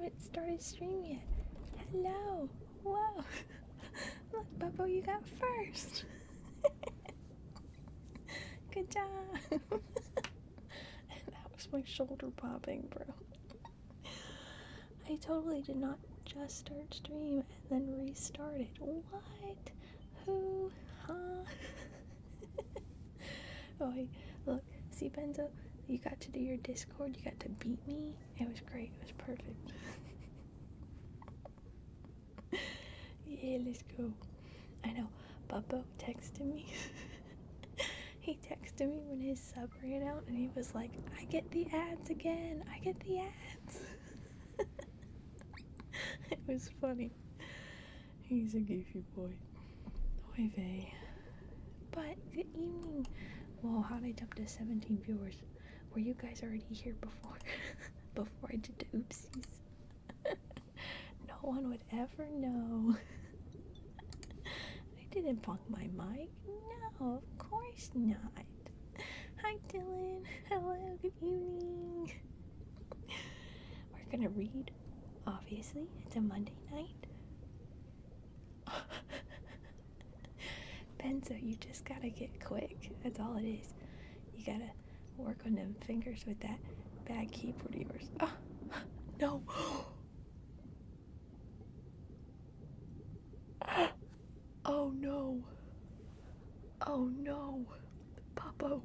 haven't started streaming yet. Hello. Whoa. Look, Bubbo, you got first. Good job. That was my shoulder popping, bro. I totally did not just start stream and then restart it. What? Who? Huh? Oh, hey, look. See, Benzo? You got to do your Discord. You got to beat me. It was great. It was perfect. Yeah, let's go. I know. Bubbo texted me. He texted me when his sub ran out, and he was like, I get the ads again. I get the ads. It was funny. He's a goofy boy. Oy vey. But good evening. Whoa, how'd I jump to 17 viewers? Were you guys already here before? Before I did the oopsies? No one would ever know. I didn't bunk my mic. No, of course not. Hi, Dylan. Hello, good evening. We're gonna read, obviously. It's a Monday night. Benzo, you just gotta get quick. That's all it is. You gotta work on them fingers with that bad keyboard of yours. Oh, no. Oh no. Oh no. Puppo.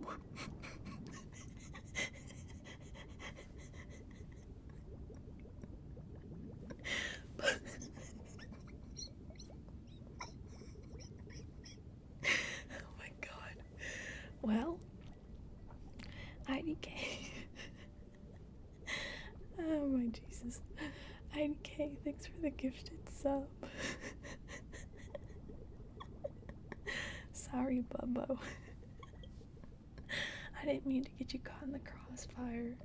Oh my god. Well, IDK. Oh my Jesus. IDK, thanks for the gifted sub. Sorry, Bubbo. I didn't mean to get you caught in the crossfire.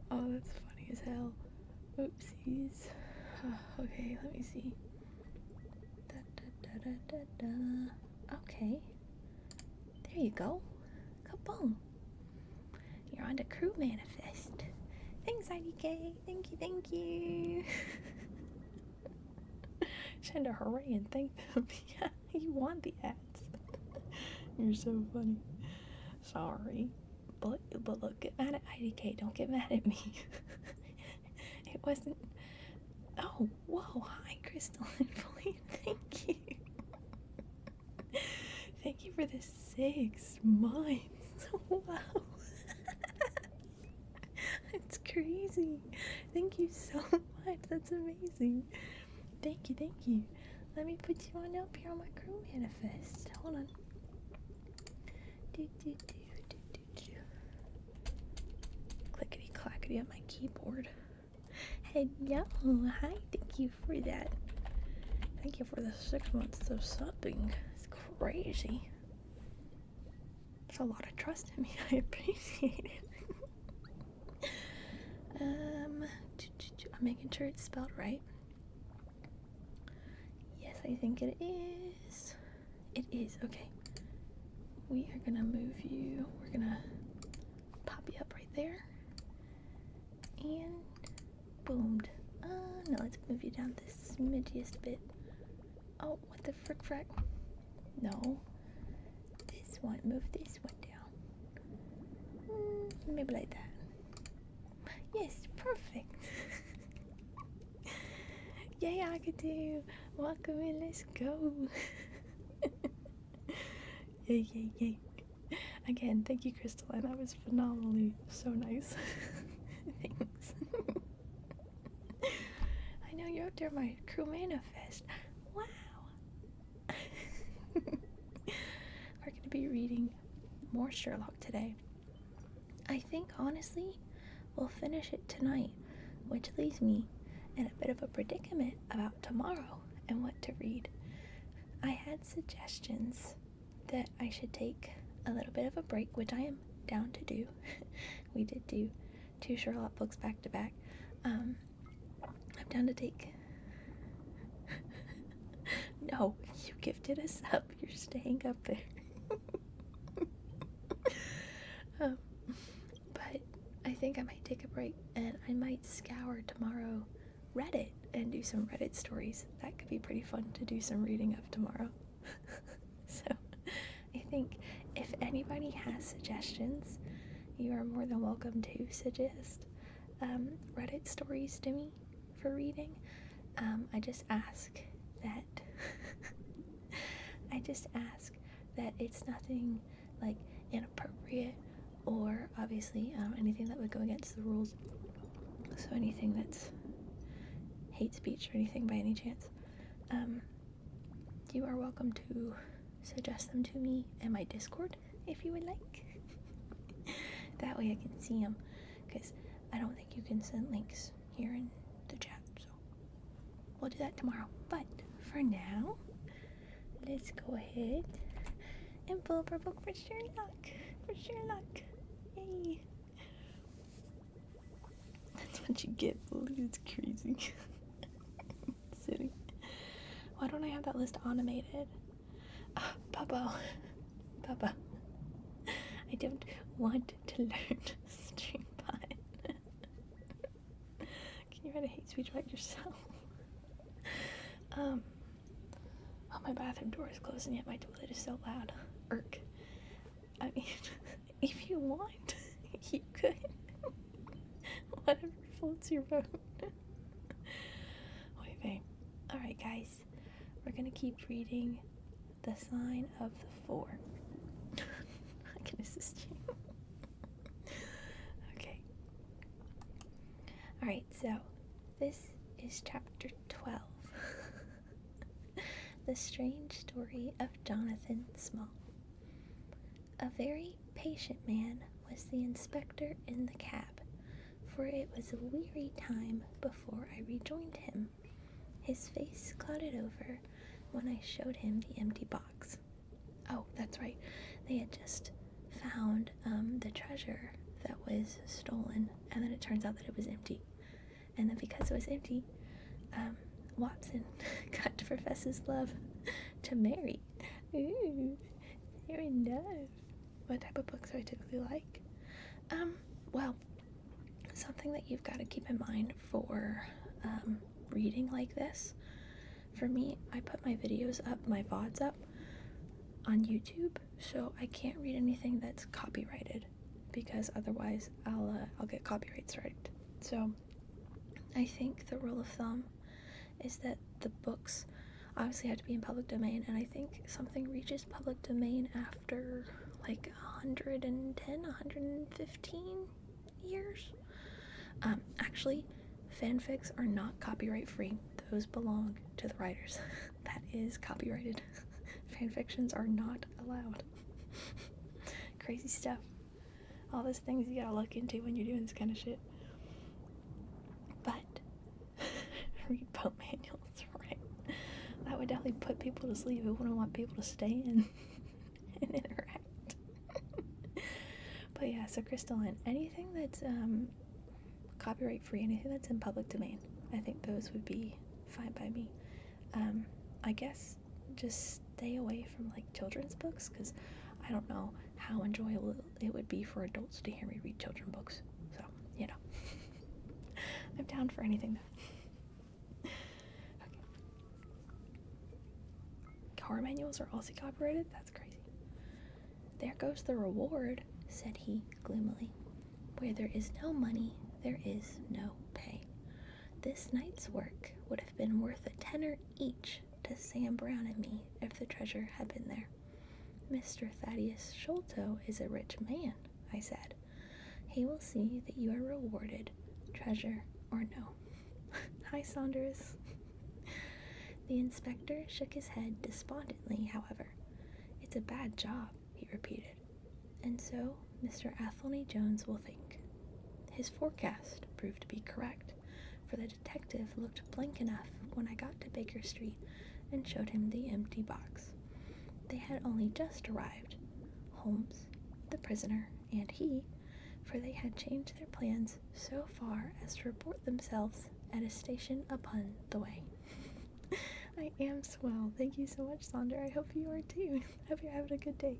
Oh, that's funny as hell. Oopsies. Okay, let me see. Okay. There you go. Kaboom. You're on the crew manifest. Thanks, IDK. Thank you, thank you. Send a hooray and thank them. Yeah, you want the ads. You're so funny. Sorry. But look, get mad at IDK. Don't get mad at me. It wasn't. Oh, whoa. Hi, Crystal and Polly. Thank you. Thank you for the 6 months. Wow. It's crazy. Thank you so much. That's amazing. Thank you, thank you. Let me put you on up here on my crew manifest. Hold on. Clickety clackety on my keyboard. Hello. Hi. Thank you for that. Thank you for the 6 months of subbing. It's crazy. There's a lot of trust in me. I appreciate it. I'm making sure it's spelled right. Yes, I think it is. It is. Okay. We are gonna move you. We're gonna pop you up right there. And boomed. No, let's move you down the smidgiest bit. Oh, what the frick frack? No. This one. Move this one down. Maybe like that. Yes, perfect. Yay, Agadu. Welcome in, let's go. Yay, yay, yay. Again, thank you, Crystal, and that was phenomenally so nice. Thanks. I know you're up there, my crew manifest. Wow. We're going to be reading more Sherlock today. I think, honestly, we'll finish it tonight, which leaves me in a bit of a predicament about tomorrow and what to read. I had suggestions that I should take a little bit of a break, which I am down to do. We did do 2 Sherlock books back to back. I'm down to take... No, you gifted us up. You're staying up there. But I think I might take a break and I might scour tomorrow Reddit and do some Reddit stories. That could be pretty fun to do some reading of tomorrow. So I think if anybody has suggestions, you are more than welcome to suggest Reddit stories to me for reading. I just ask that it's nothing like inappropriate or obviously anything that would go against the rules. So anything that's hate speech or anything by any chance, you are welcome to suggest them to me in my Discord if you would like. That way I can see them, because I don't think you can send links here in the chat, so we'll do that tomorrow. But for now, let's go ahead and pull up our book for Sherlock. Yay! That's what you get, Blue. It's crazy. Silly. Why don't I have that list automated? Papa. I don't want to learn stream pod. Can you write a hate speech about yourself? Oh, my bathroom door is closed and yet my toilet is so loud. Irk. I mean, if you want, you could. Whatever floats your boat. Wait. Alright, guys. We're gonna keep reading The Sign of the Four. I can assist you. Okay. Alright, so this is chapter 12. The Strange Story of Jonathan Small. A very patient man was the inspector in the cab, for it was a weary time before I rejoined him. His face clouded over when I showed him the empty box. Oh, that's right. They had just found the treasure that was stolen, and then it turns out that it was empty. And then because it was empty, Watson got to profess his love to Mary. Ooh, they're in love. What type of books do I typically like? Well, something that you've got to keep in mind for reading like this. For me, I put my videos up, my VODs up on YouTube, so I can't read anything that's copyrighted, because otherwise I'll get copyright striked. So I think the rule of thumb is that the books obviously have to be in public domain, and I think something reaches public domain after like 110, 115 years. Actually, fanfics are not copyright free. Those belong to the writers. That is copyrighted. Fanfictions are not allowed. Crazy stuff. All those things you gotta look into when you're doing this kind of shit. But read boat manuals, right? That would definitely put people to sleep. It wouldn't want people to stay in and interact. But yeah, so Crystalline, anything that's copyright free, anything that's in public domain, I think those would be fine by me. I guess just stay away from like children's books, because I don't know how enjoyable it would be for adults to hear me read children's books. So, you know. I'm down for anything though. Okay. Horror manuals are also copyrighted? That's crazy. There goes the reward, said he gloomily. Where there is no money, there is no pay. This night's work would have been worth a tenner each to Sam Brown and me if the treasure had been there. Mr. Thaddeus Sholto is a rich man, I said. He will see that you are rewarded, treasure or no. Hi, Saunders. The inspector shook his head despondently, however. It's a bad job, he repeated. And so Mr. Athelney Jones will think. His forecast proved to be correct, for the detective looked blank enough when I got to Baker Street and showed him the empty box. They had only just arrived, Holmes, the prisoner, and he, for they had changed their plans so far as to report themselves at a station upon the way. I am swell. Thank you so much, Sonder. I hope you are too. I hope you're having a good day.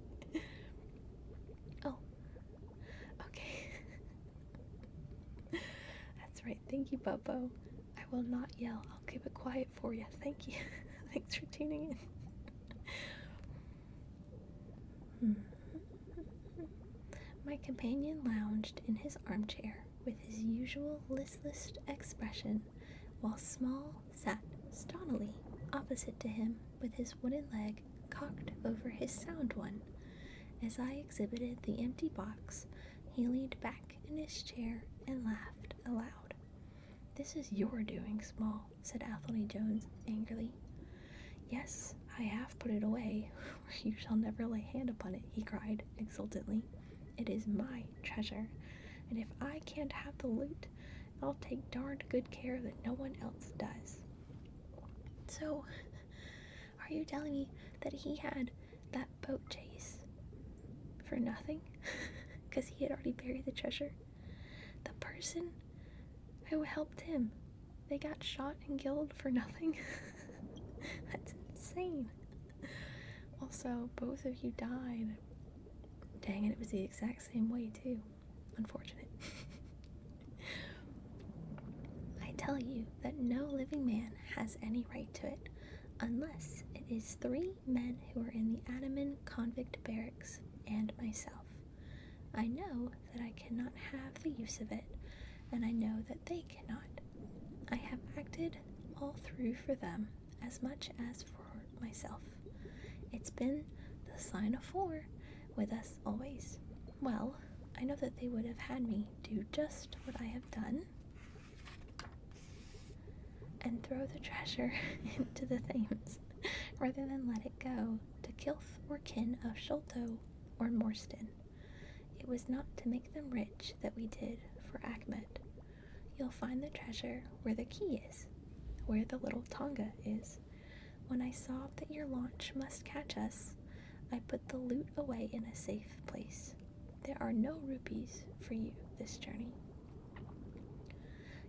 Oh, okay. That's right. Thank you, Bubbo. I will not yell. I'll keep it quiet for you. Thank you. Thanks for tuning in. My companion lounged in his armchair with his usual listless expression, while Small sat stonily opposite to him with his wooden leg cocked over his sound one. As I exhibited the empty box, he leaned back in his chair and laughed aloud. "This is your doing, Small," said Athelney Jones angrily. "Yes, I have put it away, or you shall never lay hand upon it," he cried exultantly. "It is my treasure, and if I can't have the loot, I'll take darned good care that no one else does." "So, are you telling me that he had that boat chase for nothing? Because he had already buried the treasure? The person who helped him, they got shot and killed for nothing?" That's insane. Also, both of you died. Dang it, it was the exact same way too. Unfortunate. "I tell you that no living man has any right to it, unless it is 3 men who are in the Ataman convict barracks and myself. I know that I cannot have the use of it, and I know that they cannot. I have acted all through for them as much as for myself. It's been the sign of 4 with us always. Well, I know that they would have had me do just what I have done and throw the treasure into the Thames, rather than let it go to kith or kin of Sholto or Morstan. It was not to make them rich that we did for Achmet. You'll find the treasure where the key is, where the little Tonga is. When I saw that your launch must catch us, I put the loot away in a safe place. There are no rupees for you this journey."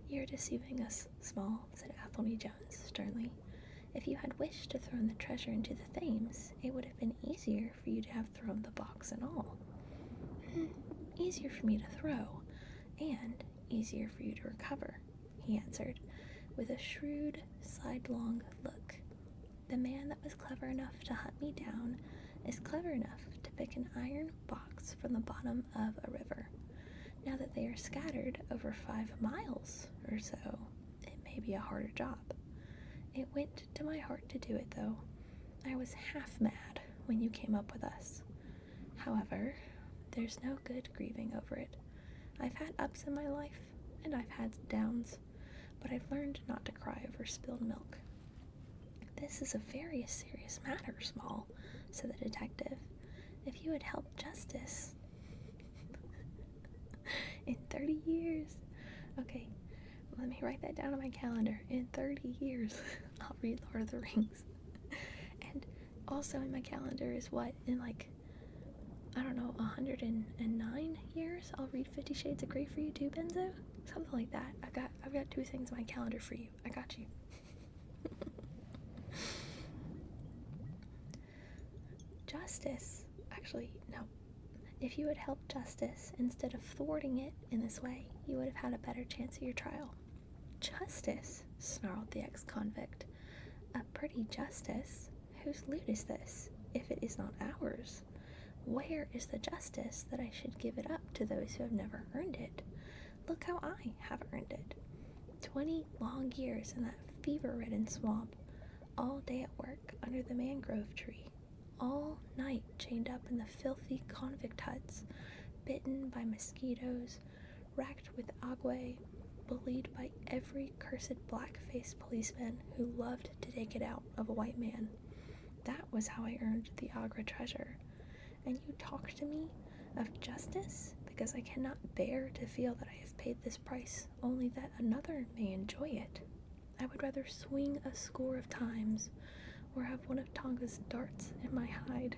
"You're deceiving us, Small," said Athelney Jones sternly. "If you had wished to throw the treasure into the Thames, it would have been easier for you to have thrown the box and all." "Easier for me to throw, and easier for you to recover," he answered, with a shrewd, sidelong look. "The man that was clever enough to hunt me down is clever enough to pick an iron box from the bottom of a river. Now that they are scattered over 5 miles or so, it may be a harder job. It went to my heart to do it, though. I was half mad when you came up with us. However, there's no good grieving over it. I've had ups in my life, and I've had downs, but I've learned not to cry over spilled milk." "This is a very serious matter, Small," said the detective. "If you had helped justice in 30 years... Okay, let me write that down on my calendar. In 30 years, I'll read Lord of the Rings. And also in my calendar is what? In 109 years, I'll read 50 Shades of Grey for you too, Benzo? Something like that. I've got 2 things on my calendar for you. I got you." "Justice. Actually, no. If you had helped justice instead of thwarting it in this way, you would have had a better chance at your trial." "Justice?" snarled the ex-convict. "A pretty justice? Whose loot is this, if it is not ours? Where is the justice that I should give it up to those who have never earned it? Look how I have earned it. 20 long years in that fever-ridden swamp, all day at work under the mangrove tree, all night chained up in the filthy convict huts, bitten by mosquitoes, racked with ague, bullied by every cursed black-faced policeman who loved to take it out of a white man. That was how I earned the Agra treasure. And you talk to me of justice because I cannot bear to feel that I have paid this price only that another may enjoy it. I would rather swing a score of times or have one of Tonga's darts in my hide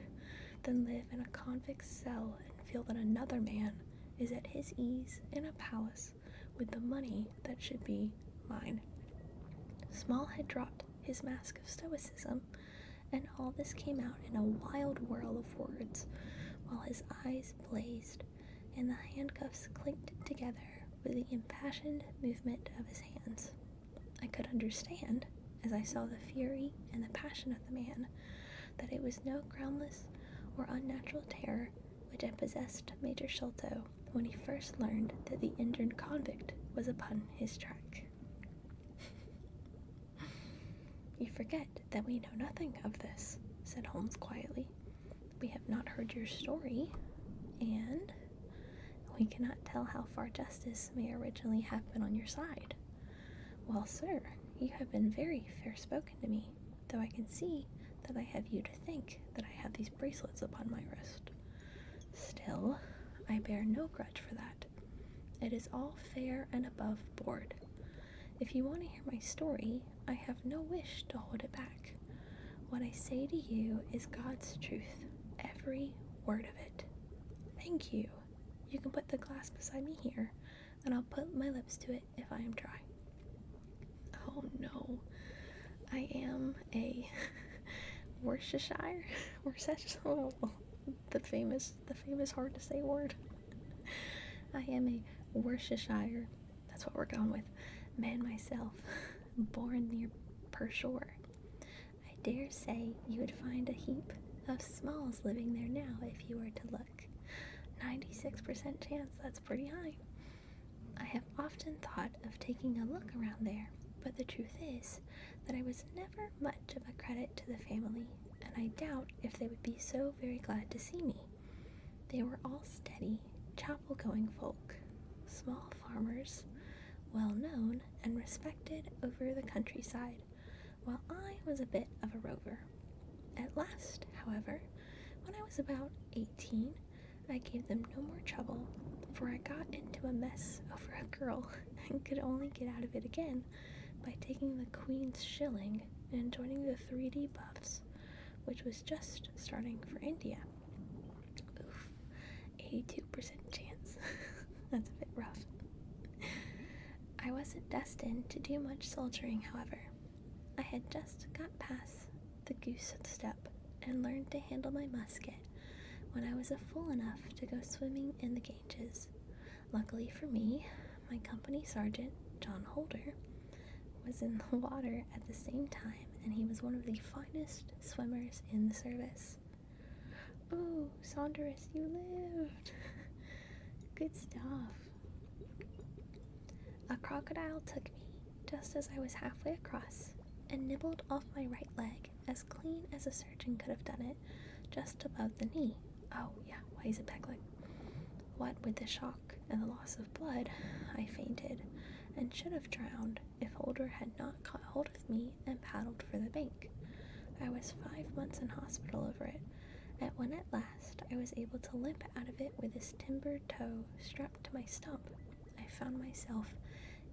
than live in a convict's cell and feel that another man is at his ease in a palace with the money that should be mine." Small had dropped his mask of stoicism, and all this came out in a wild whirl of words, while his eyes blazed and the handcuffs clinked together with the impassioned movement of his hands. I could understand, as I saw the fury and the passion of the man, that it was no groundless or unnatural terror which had possessed Major Sholto when he first learned that the injured convict was upon his track. "You forget that we know nothing of this," said Holmes quietly. "We have not heard your story, and we cannot tell how far justice may originally have been on your side. Well, sir, you have been very fair-spoken to me, though I can see that I have you to thank that I have these bracelets upon my wrist. Still, I bear no grudge for that. It is all fair and above board. If you want to hear my story, I have no wish to hold it back. What I say to you is God's truth, every word of it. Thank you. You can put the glass beside me here, and I'll put my lips to it if I am dry." Oh no, I am a Worcestershire, the famous hard to say word. I am a Worcestershire, that's what we're going with, man myself, born near Pershore. I dare say you would find a heap of Smalls living there now if you were to look. 96% chance, that's pretty high. I have often thought of taking a look around there, but the truth is that I was never much of a credit to the family, and I doubt if they would be so very glad to see me. They were all steady, chapel-going folk, small farmers, well-known and respected over the countryside, while I was a bit of a rover. At last, however, when I was about 18, I gave them no more trouble, for I got into a mess over a girl and could only get out of it again by taking the Queen's shilling and joining the 3D Buffs, which was just starting for India. Oof, 82% chance. That's a bit rough. I wasn't destined to do much soldiering, however. I had just got past the goose step and learned to handle my musket when I was a fool enough to go swimming in the Ganges. Luckily for me, my company sergeant, John Holder, was in the water at the same time, and he was one of the finest swimmers in the service. "Oh, Saunders, you lived!" Good stuff. A crocodile took me just as I was halfway across and nibbled off my right leg as clean as a surgeon could have done it, just above the knee. Oh yeah, why is it pegleg? What with the shock and the loss of blood, I fainted and should have drowned if Holder had not caught hold of me and paddled for the bank. I was 5 months in hospital over it, and when at last I was able to limp out of it with this timber toe strapped to my stump, I found myself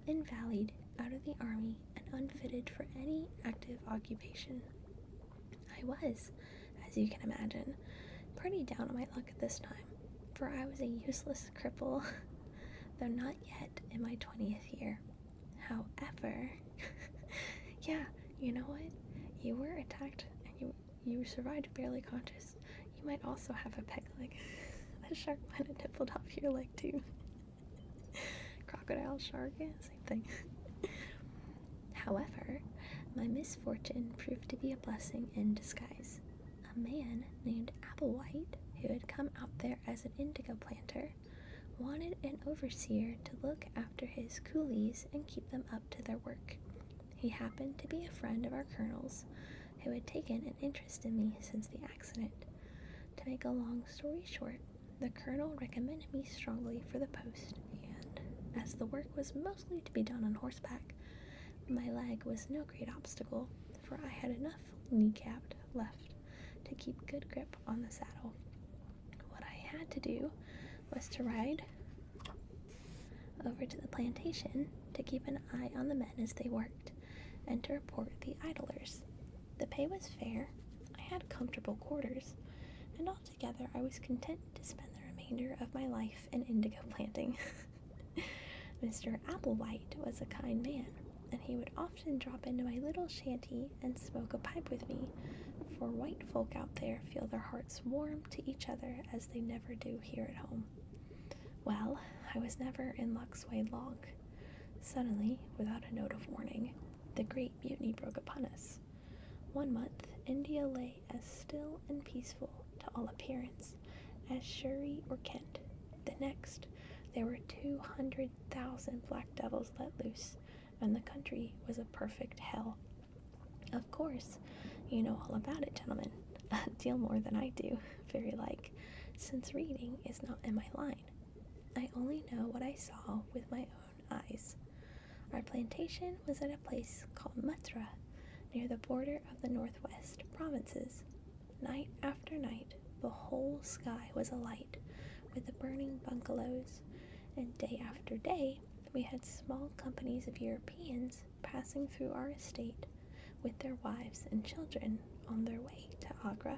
invalid out of the army and unfitted for any active occupation. I was, as you can imagine, pretty down on my luck at this time, for I was a useless cripple, though not yet in my 20th year. However, yeah, you know what? You were attacked and you survived barely conscious. You might also have a peg leg. The shark might have nibbled off your leg too. Crocodile, shark, yeah, same thing. However, my misfortune proved to be a blessing in disguise. A man named Applewhite, who had come out there as an indigo planter, wanted an overseer to look after his coolies and keep them up to their work. He happened to be a friend of our colonel's, who had taken an interest in me since the accident. To make a long story short, the colonel recommended me strongly for the post, and as the work was mostly to be done on horseback, my leg was no great obstacle, for I had enough kneecap left to keep good grip on the saddle. What I had to do was to ride over to the plantation to keep an eye on the men as they worked, and to report the idlers. The pay was fair, I had comfortable quarters, and altogether I was content to spend the remainder of my life in indigo planting. Mr. Applewhite was a kind man, and he would often drop into my little shanty and smoke a pipe with me, for white folk out there feel their hearts warm to each other as they never do here at home. Well, I was never in luck's way long. Suddenly, without a note of warning, the Great Mutiny broke upon us. 1 month, India lay as still and peaceful, to all appearance, as Surrey or Kent. The next, there were 200,000 black devils let loose, and the country was a perfect hell. Of course, you know all about it, gentlemen. A deal more than I do, very like, since reading is not in my line. I only know what I saw with my own eyes. Our plantation was at a place called Mathura, near the border of the northwest provinces. Night after night, the whole sky was alight with the burning bungalows, and day after day, we had small companies of Europeans passing through our estate with their wives and children on their way to Agra,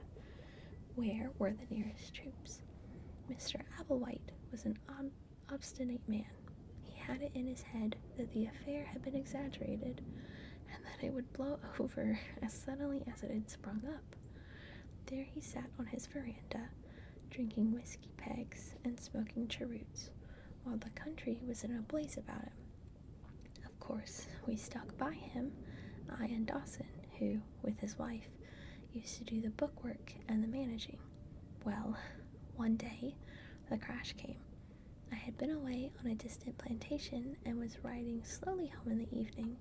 where were the nearest troops. Mr. Applewhite was an obstinate man. He had it in his head that the affair had been exaggerated, and that it would blow over as suddenly as it had sprung up. There he sat on his veranda, drinking whiskey pegs and smoking cheroots, while the country was in a blaze about him. Of course, we stuck by him, I and Dawson, who, with his wife, used to do the bookwork and the managing. Well, one day, the crash came. I had been away on a distant plantation and was riding slowly home in the evening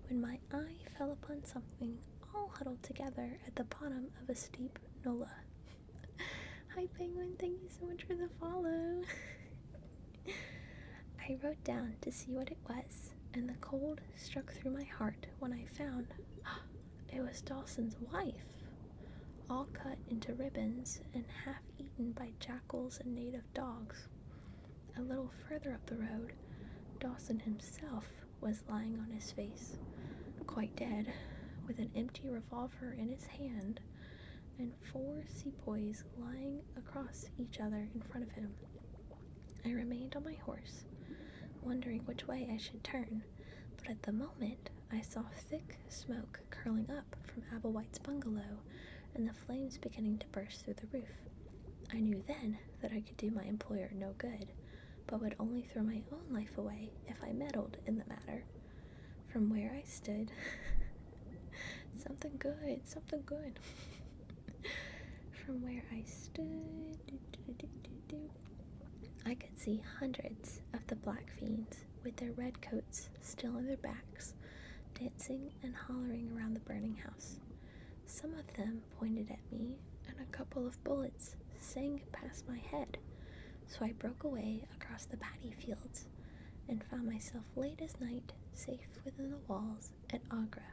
when my eye fell upon something all huddled together at the bottom of a steep nullah. Hi Penguin, thank you so much for the follow. I wrote down to see what it was, and the cold struck through my heart when I found it was Dawson's wife, all cut into ribbons and half eaten by jackals and native dogs. A little further up the road, Dawson himself was lying on his face, quite dead, with an empty revolver in his hand, and 4 sepoys lying across each other in front of him. I remained on my horse, wondering which way I should turn, but at the moment I saw thick smoke curling up from Applewhite's bungalow and the flames beginning to burst through the roof. I knew then that I could do my employer no good, but would only throw my own life away if I meddled in the matter. From where I stood, something good. From where I stood, I could see hundreds of the black fiends with their red coats still on their backs, dancing and hollering around the burning house. Some of them pointed at me, and a couple of bullets sang past my head, so I broke away across the paddy fields and found myself late as night safe within the walls at Agra.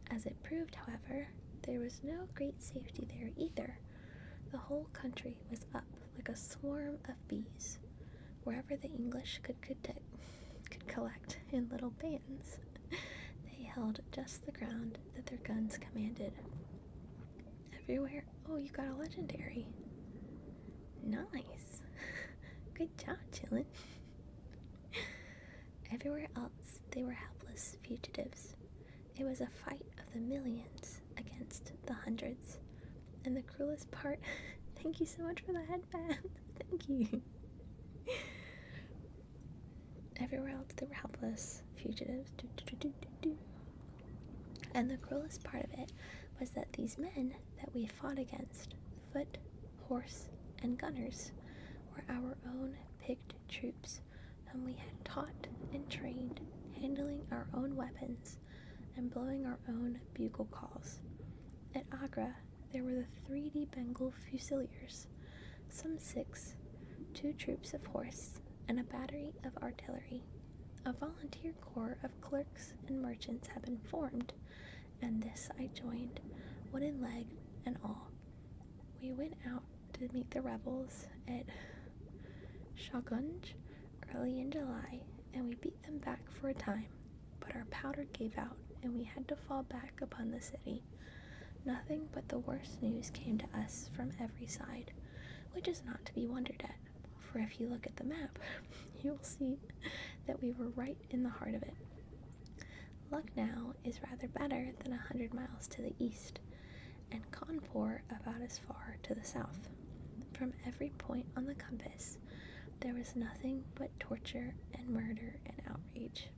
As it proved, however, there was no great safety there either. The whole country was up like a swarm of bees. Wherever the English could collect in little bands, they held just the ground that their guns commanded. Everywhere, oh, you got a legendary. Nice. Good job, chillin'. Everywhere else, they were helpless fugitives. It was a fight of the millions against the hundreds. And the cruelest part, thank you so much for the headband. Thank you. Everywhere else, they were helpless fugitives. And the cruelest part of it was that these men that we fought against, foot, horse, and gunners, were our own picked troops whom we had taught and trained, handling our own weapons and blowing our own bugle calls. At Agra, there were the 3D Bengal Fusiliers, some 6, 2 troops of horse, and a battery of artillery. A volunteer corps of clerks and merchants had been formed, and this I joined, wooden leg and all. We went out to meet the rebels at Shahgunj early in July, and we beat them back for a time, but our powder gave out, and we had to fall back upon the city. Nothing but the worst news came to us from every side, which is not to be wondered at, for if you look at the map, you will see that we were right in the heart of it. Lucknow is rather better than 100 miles to the east, and Kanpur about as far to the south. From every point on the compass, there was nothing but torture and murder and outrage.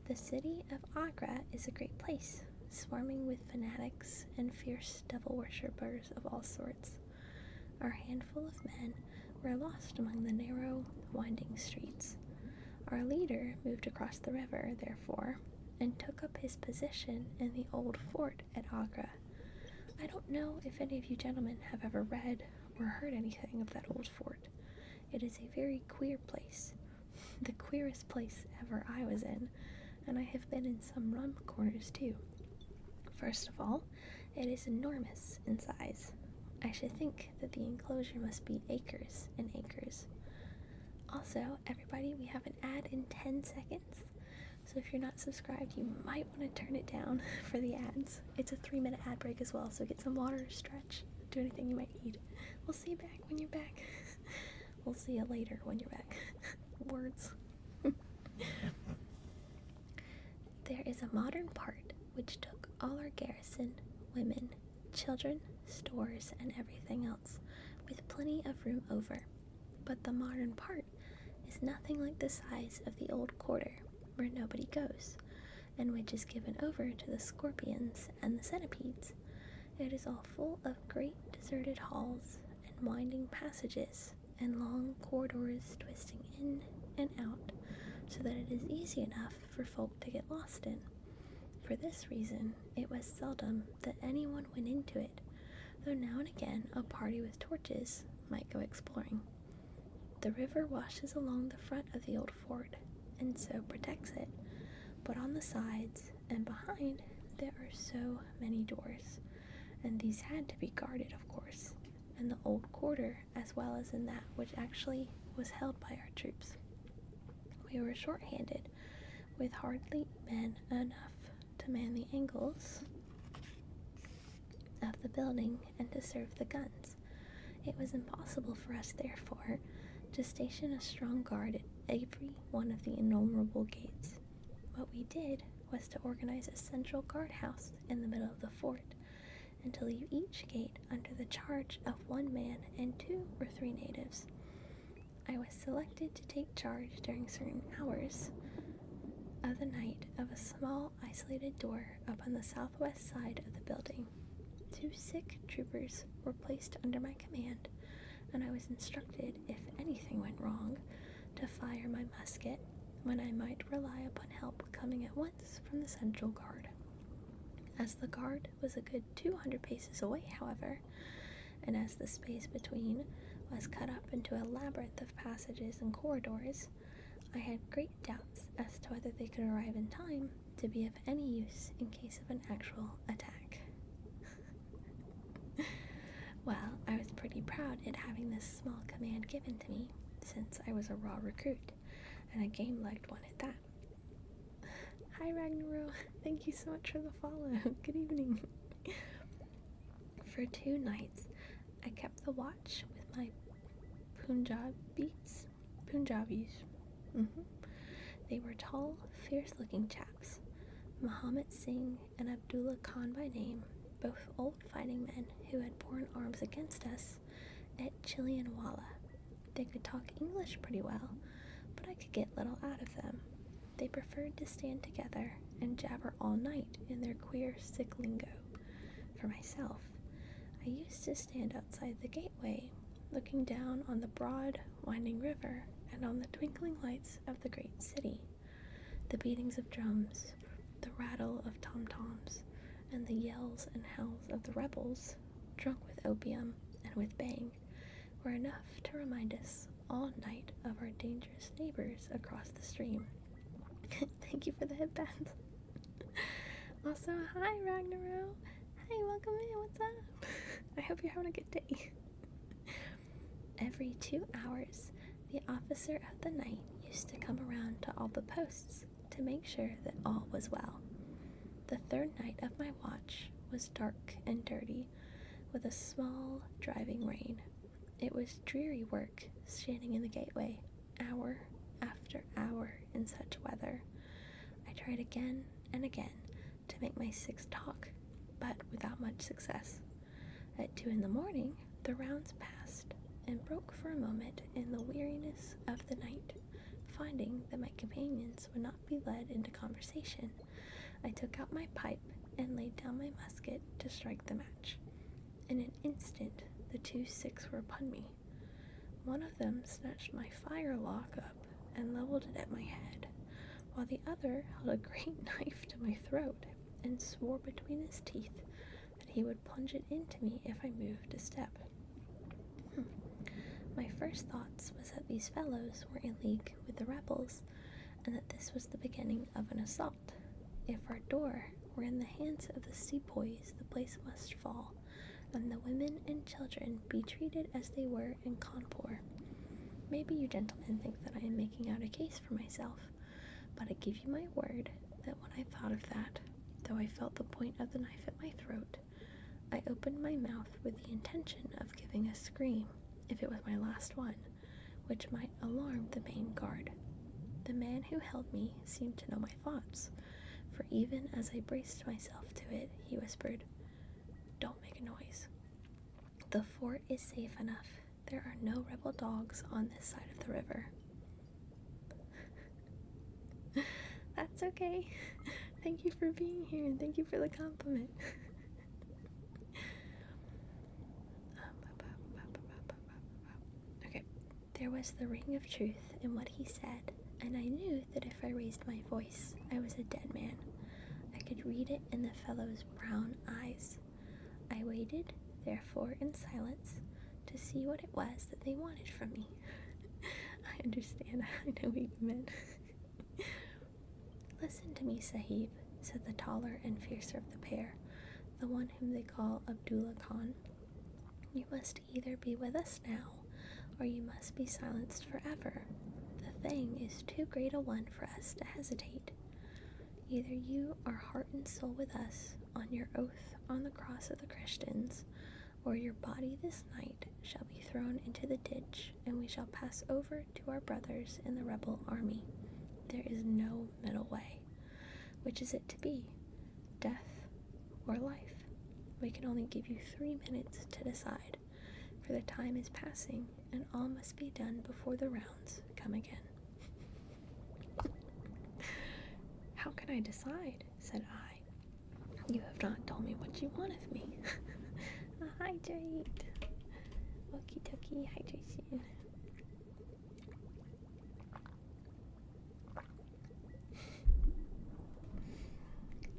The city of Agra is a great place, swarming with fanatics and fierce devil worshippers of all sorts. Our handful of men were lost among the narrow, winding streets. Our leader moved across the river, therefore, and took up his position in the old fort at Agra. I don't know if any of you gentlemen have ever read or heard anything of that old fort. It is a very queer place, the queerest place ever I was in, and I have been in some rum corners too. First of all, it is enormous in size. I should think that the enclosure must be acres and acres. Also, everybody, we have an ad in 10 seconds. So if you're not subscribed, you might want to turn it down for the ads. It's a 3-minute ad break as well, so get some water, stretch, do anything you might need. We'll see you back when you're back. We'll see you later when you're back. Words. There is a modern part which took all our garrison, women, children, stores, and everything else, with plenty of room over. But the modern part is nothing like the size of the old quarter, where nobody goes, and which is given over to the scorpions and the centipedes. It is all full of great deserted halls and winding passages and long corridors twisting in and out, so that it is easy enough for folk to get lost in. For this reason, it was seldom that anyone went into it, though now and again a party with torches might go exploring. The river washes along the front of the old fort, and so protects it, but on the sides and behind there are so many doors, and these had to be guarded, of course, in the old quarter as well as in that which actually was held by our troops. We were short-handed, with hardly men enough to man the angles of the building and to serve the guns. It was impossible for us, therefore, to station a strong guard at every one of the innumerable gates. What we did was to organize a central guardhouse in the middle of the fort, and to leave each gate under the charge of 1 man and 2 or 3 natives. I was selected to take charge during certain hours of the night of a small isolated door up on the southwest side of the building. 2 sick troopers were placed under my command, and I was instructed, if anything went wrong, to fire my musket when I might rely upon help coming at once from the central guard. As the guard was a good 200 paces away, however, and as the space between was cut up into a labyrinth of passages and corridors, I had great doubts as to whether they could arrive in time to be of any use in case of an actual attack. Well, I was pretty proud at having this small command given to me, since I was a raw recruit, and a game-legged one at that. Hi Ragnaro, thank you so much for the follow. Good evening. For 2 nights, I kept the watch with my Punjabis. They were tall, fierce-looking chaps, Muhammad Singh and Abdullah Khan by name, both old fighting men who had borne arms against us at Chilianwala. They could talk English pretty well, but I could get little out of them. They preferred to stand together and jabber all night in their queer sick lingo. For myself, I used to stand outside the gateway, looking down on the broad, winding river and on the twinkling lights of the great city. The beatings of drums, the rattle of tom-toms, and the yells and howls of the rebels, drunk with opium and with bang, were enough to remind us all night of our dangerous neighbors across the stream. Thank you for the headbands. Also, hi Ragnaro. Hey, welcome in. What's up? I hope you're having a good day. Every 2 hours, the officer of the night used to come around to all the posts to make sure that all was well. The 3rd night of my watch was dark and dirty, with a small driving rain. It was dreary work standing in the gateway, hour after hour in such weather. I tried again and again to make my 6 talk, but without much success. At 2 in the morning, the rounds passed and broke for a moment in the weariness of the night, finding that my companions would not be led into conversation, I took out my pipe and laid down my musket to strike the match. In an instant, the 2 sticks were upon me. One of them snatched my firelock up and leveled it at my head, while the other held a great knife to my throat and swore between his teeth that he would plunge it into me if I moved a step. My first thoughts was that these fellows were in league with the rebels, and that this was the beginning of an assault. If our door were in the hands of the sepoys, the place must fall, and the women and children be treated as they were in Cawnpore. Maybe you gentlemen think that I am making out a case for myself, but I give you my word that when I thought of that, though I felt the point of the knife at my throat, I opened my mouth with the intention of giving a scream, if it was my last one, which might alarm the main guard. The man who held me seemed to know my thoughts, for even as I braced myself to it, he whispered, "Don't make a noise. The fort is safe enough. There are no rebel dogs on this side of the river." That's okay. Thank you for being here, and thank you for the compliment. Okay, there was the ring of truth in what he said, and I knew that if I raised my voice, I was a dead man. I could read it in the fellow's brown eyes. I waited, therefore, in silence, to see what it was that they wanted from me. I understand. I know what you meant. "Listen to me, Sahib," said the taller and fiercer of the pair, the one whom they call Abdullah Khan. "You must either be with us now, or you must be silenced forever. The thing is too great a one for us to hesitate. Either you are heart and soul with us on your oath on the cross of the Christians, or your body this night shall be thrown into the ditch, and we shall pass over to our brothers in the rebel army. There is no middle way. Which is it to be? Death or life? We can only give you 3 minutes to decide, for the time is passing, and all must be done before the rounds come again." "How can I decide?" said I. "You have not told me what you want of me." Hydrate. Okie dokie, hydration.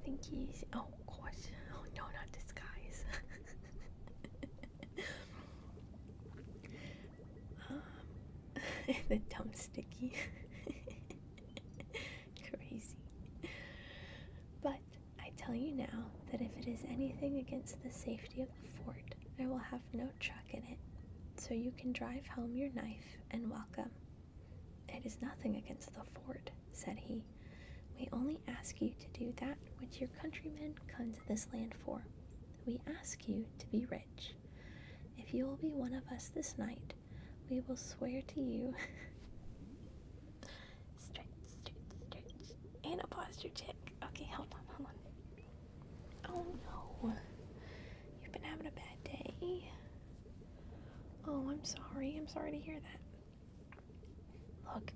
Thank you. Oh gosh. Oh no, not disguise. The dumb sticky. Crazy. But I tell you now that if it is anything against the safety of the fort, I will have no truck in it, so you can drive home your knife and welcome." "It is nothing against the fort," said he. "We only ask you to do that which your countrymen come to this land for. We ask you to be rich. If you will be one of us this night, we will swear to you..." Stretch, and a posture check. Okay, hold on. Oh no, you've been having a bad day. Oh, I'm sorry to hear that. Look,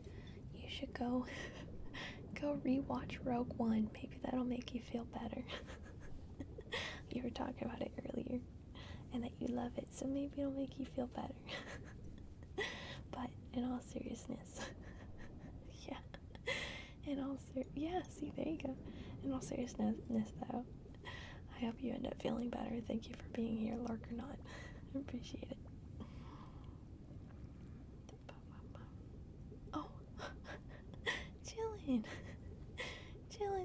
you should go rewatch Rogue One. Maybe that'll make you feel better. You were talking about it earlier, and that you love it, so maybe it'll make you feel better. But in all seriousness, see, there you go. In all seriousness, though, I hope you end up feeling better. Thank you for being here, Lark or not. I appreciate it. Oh, chillin',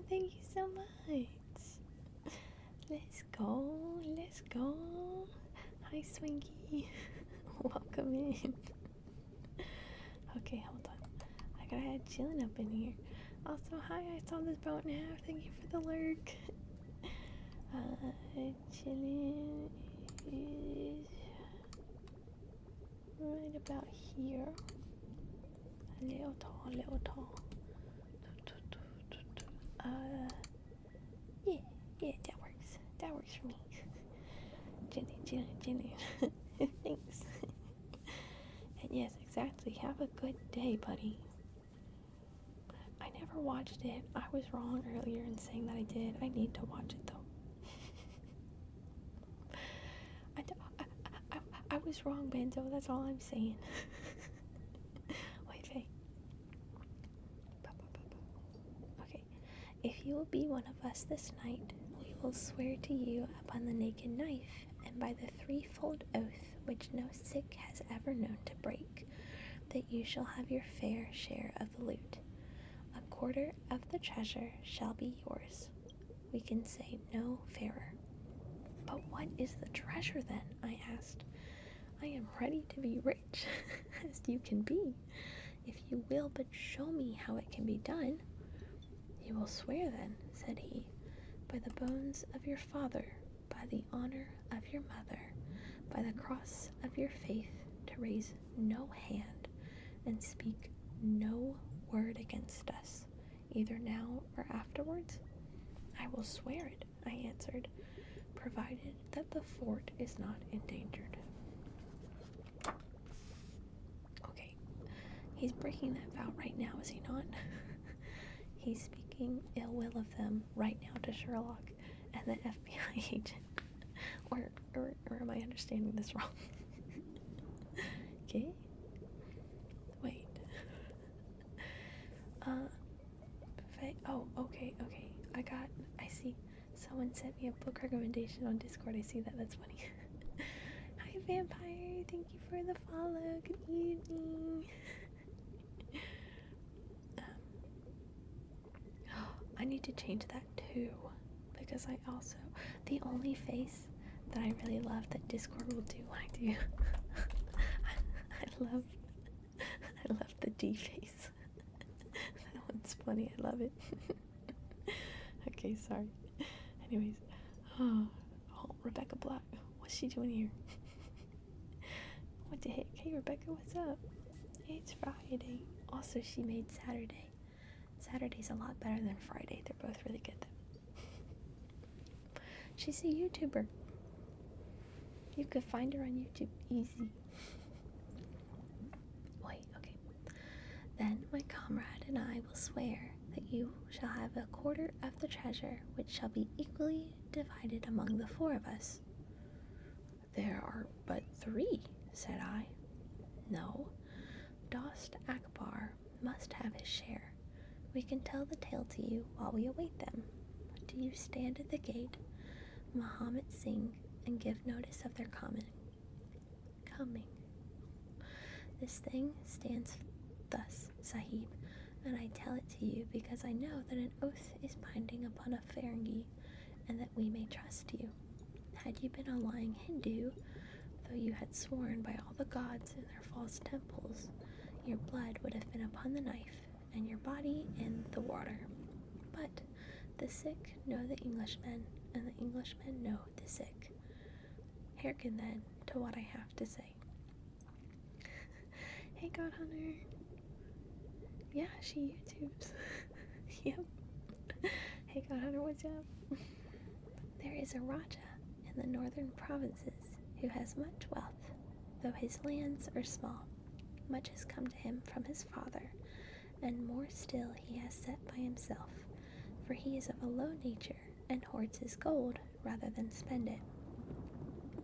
thank you so much. Let's go. Hi, Swinky. Welcome in. Okay, hold on. I gotta have chillin' up in here. Also, hi, I saw this boat now. Thank you for the lurk. Chillin' is right about here. A little tall. Yeah, that works for me. Jenny. Thanks. And yes, exactly. Have a good day, buddy. never watched it. I was wrong earlier in saying that I did. I need to watch it though. I was wrong, Banzo. That's all I'm saying. Wait, Faye. Okay. If you will be one of us this night, we will swear to you upon the naked knife and by the threefold oath which no sick has ever known to break, that you shall have your fair share of the loot. A quarter of the treasure shall be yours. We can say no fairer. But what is the treasure then? I asked. I am ready to be rich, as you can be, if you will but show me how it can be done. You will swear then, said he, by the bones of your father, by the honor of your mother, by the cross of your faith, to raise no hand and speak no word against us, either now or afterwards. I will swear it, I answered, provided that the fort is not endangered. Okay, he's breaking that vow right now, is he not? He's speaking ill will of them right now to Sherlock and the FBI agent. Or am I understanding this wrong? Okay? Wait. Oh, okay. I see. Someone sent me a book recommendation on Discord. I see that. That's funny. Hi, Vampire. Thank you for the follow. Good evening. I need to change that too, because the only face that I really love that Discord will do when I do, I love the D face. That one's funny. I love it. Okay, sorry. Anyways, oh, Rebecca Black, what's she doing here? What the heck? Hey, Rebecca, what's up? It's Friday. Also, she made Saturday. Saturday's a lot better than Friday. They're both really good. She's a YouTuber. You could find her on YouTube easy. Wait, okay. Then my comrade and I will swear that you shall have a quarter of the treasure, which shall be equally divided among the four of us. There are but three, said I. No, Dost Akbar must have his share. We can tell the tale to you while we await them. Do you stand at the gate, Muhammad Singh, and give notice of their coming. This thing stands thus, Sahib, and I tell it to you because I know that an oath is binding upon a Ferengi, and that we may trust you. Had you been a lying Hindu, though you had sworn by all the gods in their false temples, your blood would have been upon the knife, and your body in the water. But the sick know the Englishmen, and the Englishmen know the sick. Hearken then to what I have to say. Hey, God Hunter. Yeah, she YouTubes. Yep. Hey, God Hunter, what's up? There is a Raja in the northern provinces who has much wealth, though his lands are small. Much has come to him from his father, and more still he has set by himself, for he is of a low nature and hoards his gold rather than spend it.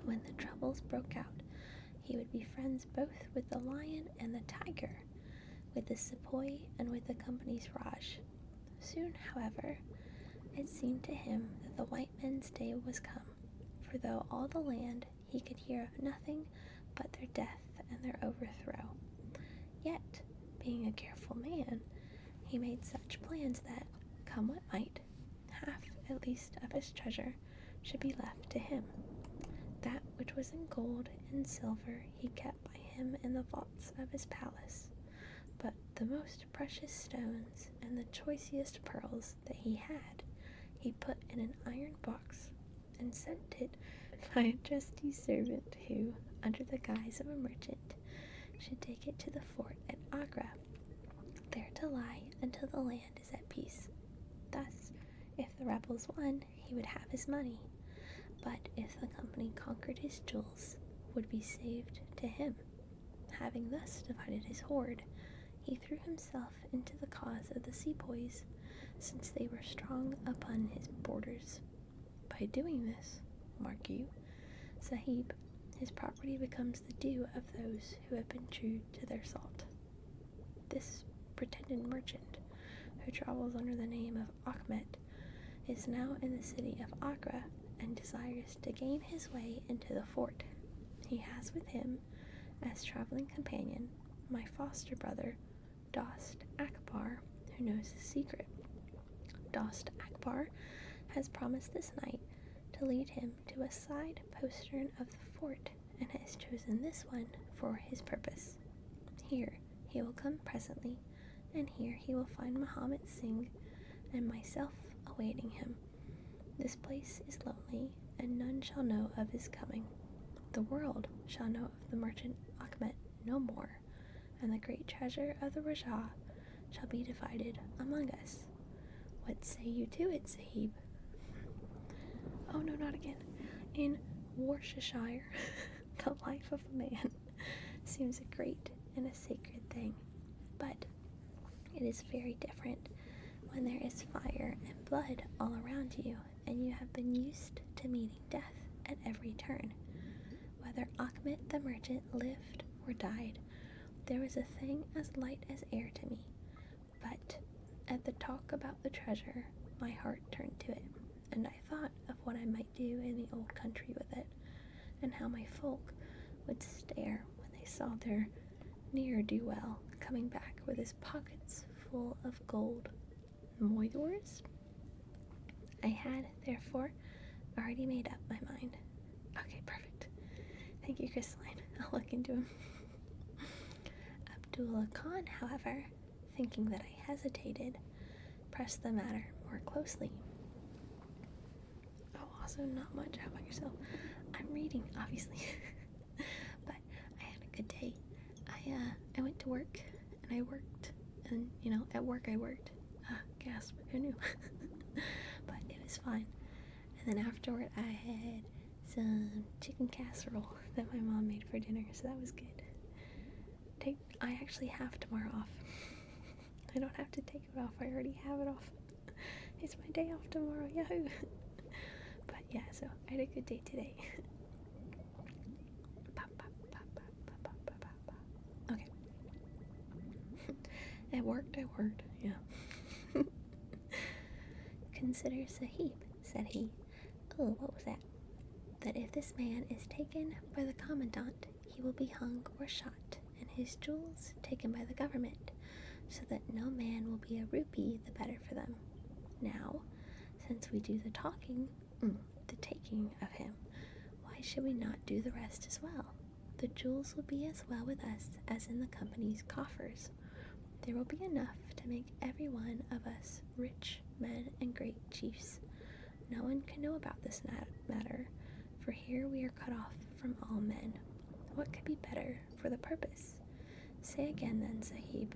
When the troubles broke out, he would be friends both with the lion and the tiger, with the sepoy and with the company's Raj. Soon, however, it seemed to him that the white men's day was come, for though all the land he could hear of nothing but their death and their overthrow, yet, being a careful man, he made such plans that, come what might, half at least of his treasure should be left to him. That which was in gold and silver he kept by him in the vaults of his palace, but the most precious stones and the choicest pearls that he had, he put in an iron box and sent it by a trusty servant who, under the guise of a merchant, should take it to the fort at Agra, there to lie until the land is at peace. Thus, if the rebels won, he would have his money, but if the company conquered, his jewels would be saved to him. Having thus divided his hoard, he threw himself into the cause of the sepoys, since they were strong upon his borders. By doing this, mark you, Sahib, his property becomes the due of those who have been true to their salt. This pretended merchant, who travels under the name of Achmet, is now in the city of Agra and desires to gain his way into the fort. He has with him, as traveling companion, my foster brother, Dost Akbar, who knows his secret. Dost Akbar has promised this night to lead him to a side postern of the fort, and has chosen this one for his purpose. Here he will come presently, and here he will find Muhammad Singh and myself awaiting him. This place is lonely, and none shall know of his coming. The world shall know of the merchant Achmet no more, and the great treasure of the Rajah shall be divided among us. What say you to it, Sahib? Oh no, not again. In Worcestershire, the life of a man seems a great and a sacred thing, but it is very different when there is fire and blood all around you, and you have been used to meeting death at every turn. Whether Achmet the merchant lived or died, there was a thing as light as air to me, but at the talk about the treasure, my heart turned to it, and I thought of what I might do in the old country with it, and how my folk would stare when they saw their ne'er-do-well coming back with his pockets full of gold. Moidors? I had, therefore, already made up my mind. Okay, perfect. Thank you, Crystalline. I'll look into him. Abdullah Khan, however, thinking that I hesitated, pressed the matter more closely. Oh, also not much. How about yourself? I'm reading, obviously. But I had a good day. I went to work, and I worked, and, at work I worked. Gasp, who knew? But it was fine. And then afterward, I had some chicken casserole that my mom made for dinner, so that was good. I actually have tomorrow off. I don't have to take it off. I already have it off. It's my day off tomorrow. Yahoo! But yeah, so I had a good day today. Okay. I worked, yeah. Consider Sahib, said he. Oh, what was that? That if this man is taken by the commandant, he will be hung or shot, and his jewels taken by the government, so that no man will be a rupee the better for them. Now, since we do the talking, the taking of him, why should we not do the rest as well? The jewels will be as well with us as in the company's coffers. There will be enough to make every one of us rich men and great chiefs. No one can know about this matter, for here we are cut off from all men. What could be better for the purpose? Say again then, Sahib,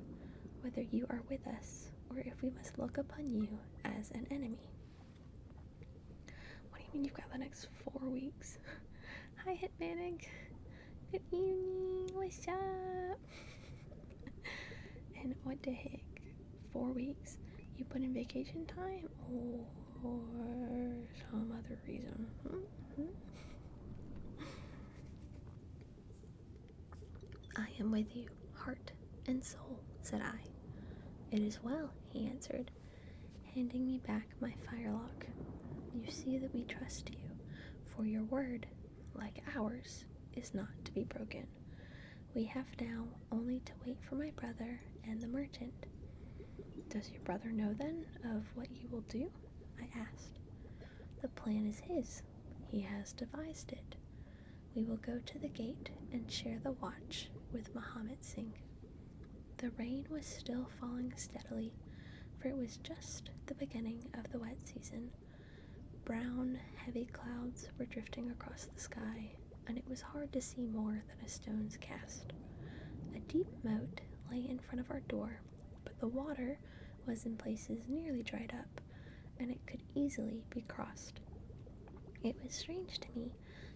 whether you are with us, or if we must look upon you as an enemy. What do you mean you've got the next 4 weeks? Hi, Hitmanig. Good evening. What's up? And what the heck? 4 weeks? You put in vacation time, or some other reason? I am with you, heart and soul, said I. It is well, he answered, handing me back my firelock. You see that we trust you, for your word, like ours, is not to be broken. We have now only to wait for my brother and the merchant. Does your brother know, then, of what you will do? I asked. The plan is his. He has devised it. We will go to the gate and share the watch with Muhammad Singh. The rain was still falling steadily, for it was just the beginning of the wet season. Brown, heavy clouds were drifting across the sky, and it was hard to see more than a stone's cast. A deep moat lay in front of our door, but the water was in places nearly dried up, and it could easily be crossed. It was strange to me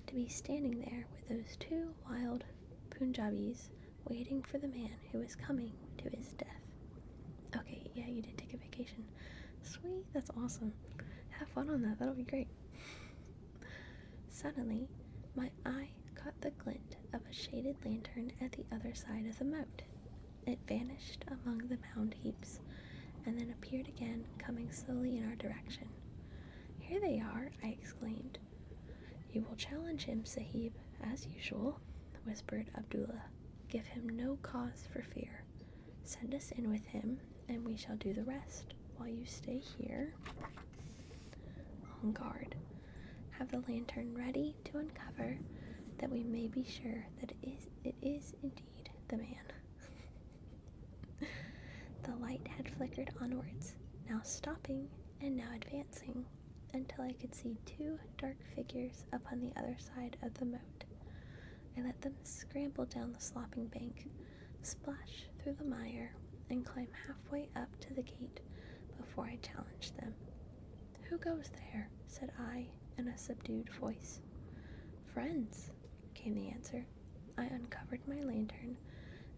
to be standing there with those two wild Punjabis, waiting for the man who was coming to his death. Okay, yeah, you did take a vacation. Sweet, that's awesome. Have fun on that, that'll be great. Suddenly, my eye caught the glint of a shaded lantern at the other side of the moat. It vanished among the mound heaps, and then appeared again, coming slowly in our direction. "Here they are," I exclaimed. "You will challenge him, Sahib, as usual," whispered Abdullah. "Give him no cause for fear. Send us in with him, and we shall do the rest, while you stay here on guard. Have the lantern ready to uncover, that we may be sure that it is indeed the man." The light had flickered onwards, now stopping and now advancing, until I could see two dark figures upon the other side of the moat. I let them scramble down the sloping bank, splash through the mire, and climb halfway up to the gate before I challenged them. "Who goes there?" said I in a subdued voice. "Friends," came the answer. I uncovered my lantern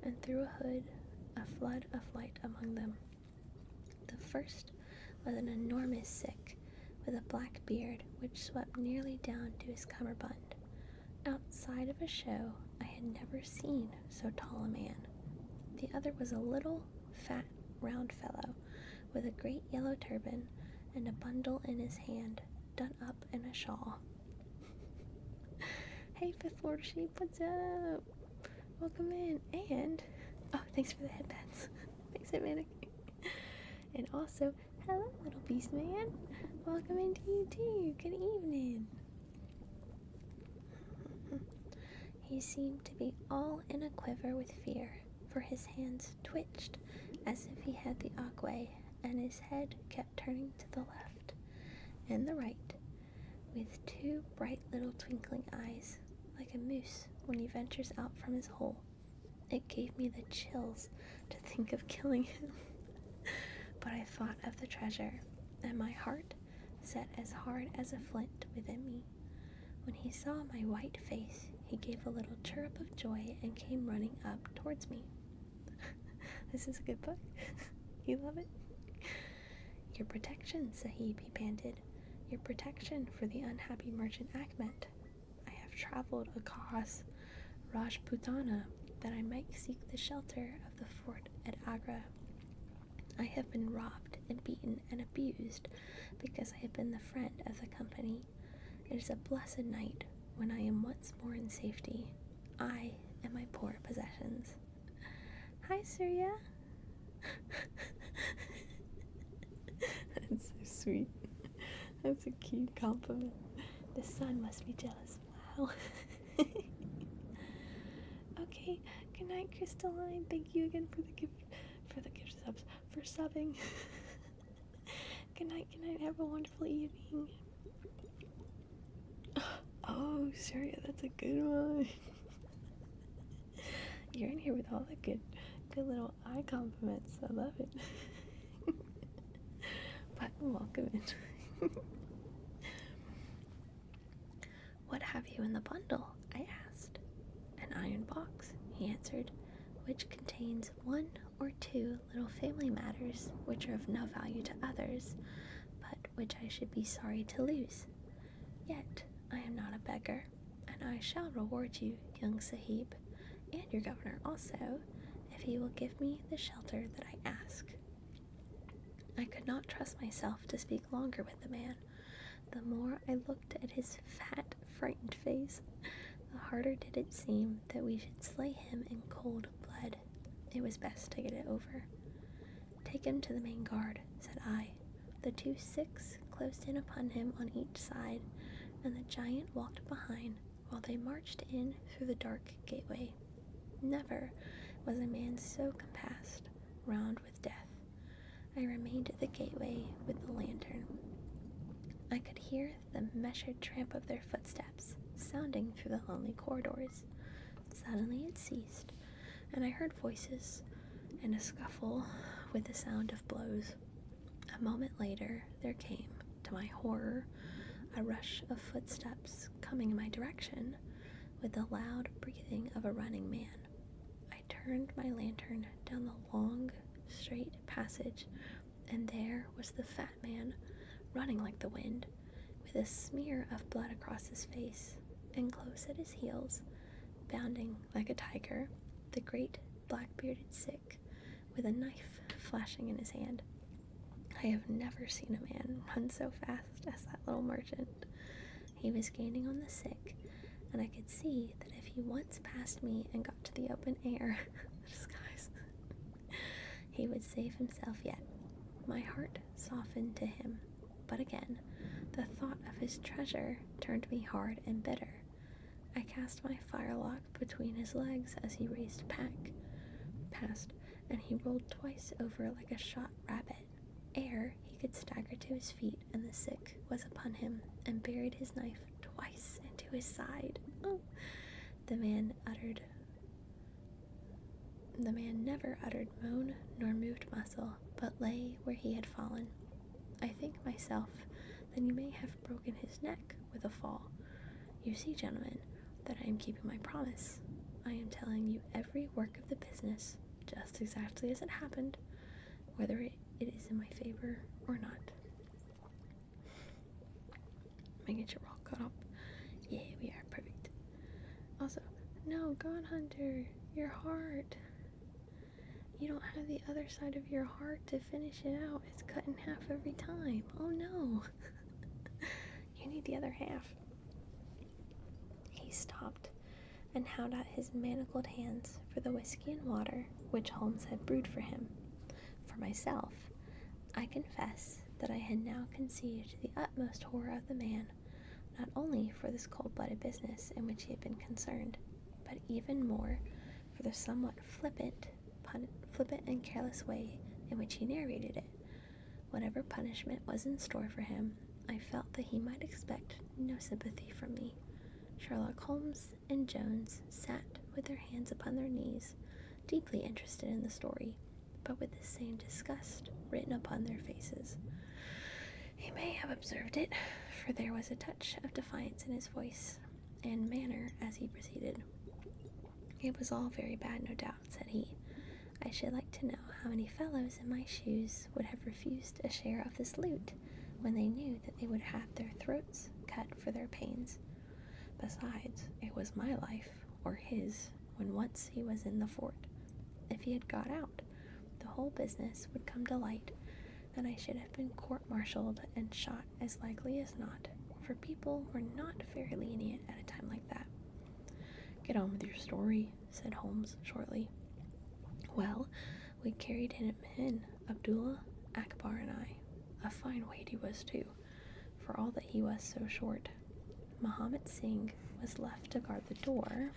and threw a flood of light among them. The first was an enormous Sikh with a black beard which swept nearly down to his cummerbund. Outside of a show, I had never seen so tall a man. The other was a little, fat, round fellow with a great yellow turban and a bundle in his hand, done up in a shawl. "Hey, Fifth Floor Sheep, what's up? Welcome in." And, oh, thanks for the headbands. Thanks, Hitmanic. And also, hello, little beast man. Welcome into you too. Good evening. He seemed to be all in a quiver with fear, for his hands twitched as if he had the ague, and his head kept turning to the left and the right, with two bright little twinkling eyes, like a moose when he ventures out from his hole. It gave me the chills to think of killing him. But I thought of the treasure, and my heart set as hard as a flint within me. When he saw my white face, he gave a little chirrup of joy and came running up towards me. This is a good book. You love it? "Your protection, Sahib," he panted. "Your protection for the unhappy merchant Ahmed. I have traveled across Rajputana that I might seek the shelter of the fort at Agra. I have been robbed and beaten and abused because I have been the friend of the company. It is a blessed night when I am once more in safety, I and my poor possessions." Hi, Surya. That's so sweet. That's a cute compliment. The sun must be jealous. Wow. Okay, good night, Crystalline. Thank you again for the gift subs, for subbing. Good night, have a wonderful evening. Oh, Surya, that's a good one. You're in here with all the good little eye compliments. I love it. But welcome in. "What have you in the bundle?" I asked. "An iron box," he answered, "which contains one or two little family matters which are of no value to others, but which I should be sorry to lose. Yet I am not a beggar, and I shall reward you, young Sahib, and your governor also, if you will give me the shelter that I ask." I could not trust myself to speak longer with the man. The more I looked at his fat, frightened face, the harder did it seem that we should slay him in cold blood. It was best to get it over. "Take him to the main guard," said I. The two Sikhs closed in upon him on each side, and the giant walked behind while they marched in through the dark gateway. Never was a man so compassed round with death. I remained at the gateway with the lantern. I could hear the measured tramp of their footsteps sounding through the lonely corridors. Suddenly it ceased, and I heard voices and a scuffle with the sound of blows. A moment later there came, to my horror, a rush of footsteps coming in my direction, with the loud breathing of a running man. I turned turned my lantern down the long, straight passage, and there was the fat man, running like the wind, with a smear of blood across his face, and close at his heels, bounding like a tiger, the great black-bearded sick, with a knife flashing in his hand. I have never seen a man run so fast as that little merchant. He was gaining on the sick, and I could see that if he once passed me and got to the open air, the skies, he would save himself yet. My heart softened to him, but again, the thought of his treasure turned me hard and bitter. I cast my firelock between his legs as he raced past, and he rolled twice over like a shot rabbit. Ere he could stagger to his feet, and the sick was upon him, and buried his knife twice into his side. Oh. The man never uttered moan nor moved muscle, but lay where he had fallen. I think myself that he may have broken his neck with a fall. You see, gentlemen, that I am keeping my promise. I am telling you every work of the business, just exactly as it happened, whether it is in my favor or not. Making sure we're all caught up. Yeah, we are. Perfect. Also, no, God Hunter, your heart. You don't have the other side of your heart to finish it out. It's cut in half every time. Oh no. You need the other half. He stopped and held out his manacled hands for the whiskey and water which Holmes had brewed for him. For myself, I confess that I had now conceived the utmost horror of the man, not only for this cold-blooded business in which he had been concerned, but even more for the somewhat flippant and careless way in which he narrated it. Whatever punishment was in store for him, I felt that he might expect no sympathy from me. Sherlock Holmes and Jones sat with their hands upon their knees, deeply interested in the story, but with the same disgust written upon their faces. He may have observed it, for there was a touch of defiance in his voice and manner as he proceeded. It was all very bad, no doubt, said he. I should like to know how many fellows in my shoes would have refused a share of this loot when they knew that they would have their throats cut for their pains. Besides, it was my life, or his, when once he was in the fort. If he had got out, the whole business would come to light, and I should have been court-martialed and shot as likely as not, for people were not very lenient at a time like that. Get on with your story, said Holmes shortly. Well, we carried him in, Abdullah, Akbar, and I. A fine weight he was, too, for all that he was so short. Mohammed Singh was left to guard the door.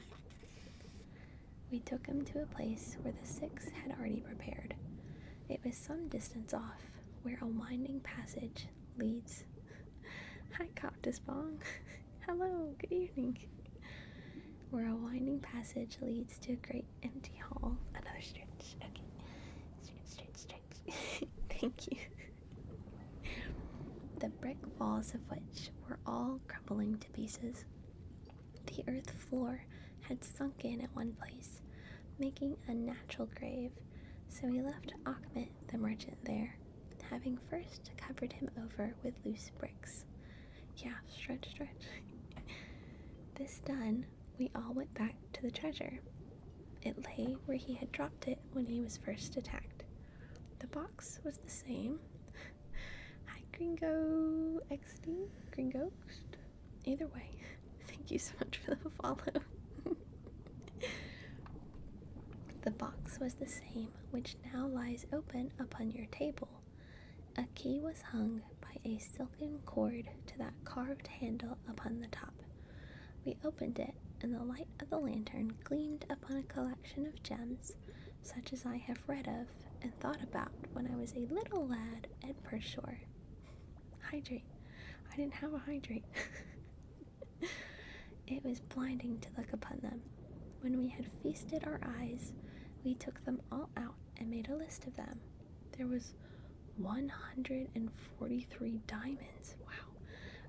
We took him to a place where the six had already prepared. It was some distance off, where a winding passage leads. Hi, Cactus Bong. Hello, good evening. Where a winding passage leads to a great empty hall. Another stretch. Okay. Stretch. Thank you. The brick walls of which were all crumbling to pieces. The earth floor had sunk in at one place, making a natural grave, so we left Achmet the merchant there, having first covered him over with loose bricks. Yeah, stretch. This done, we all went back to the treasure. It lay where he had dropped it when he was first attacked. The box was the same. Hi, Gringo XD? Gringo? Either way, thank you so much for the follow. The box was the same, which now lies open upon your table. A key was hung by a silken cord to that carved handle upon the top. We opened it, and the light of the lantern gleamed upon a collection of gems, such as I have read of and thought about when I was a little lad at Pershore. Hydrate. I didn't have a hydrate. It was blinding to look upon them. When we had feasted our eyes, we took them all out and made a list of them. There was 143 diamonds, wow,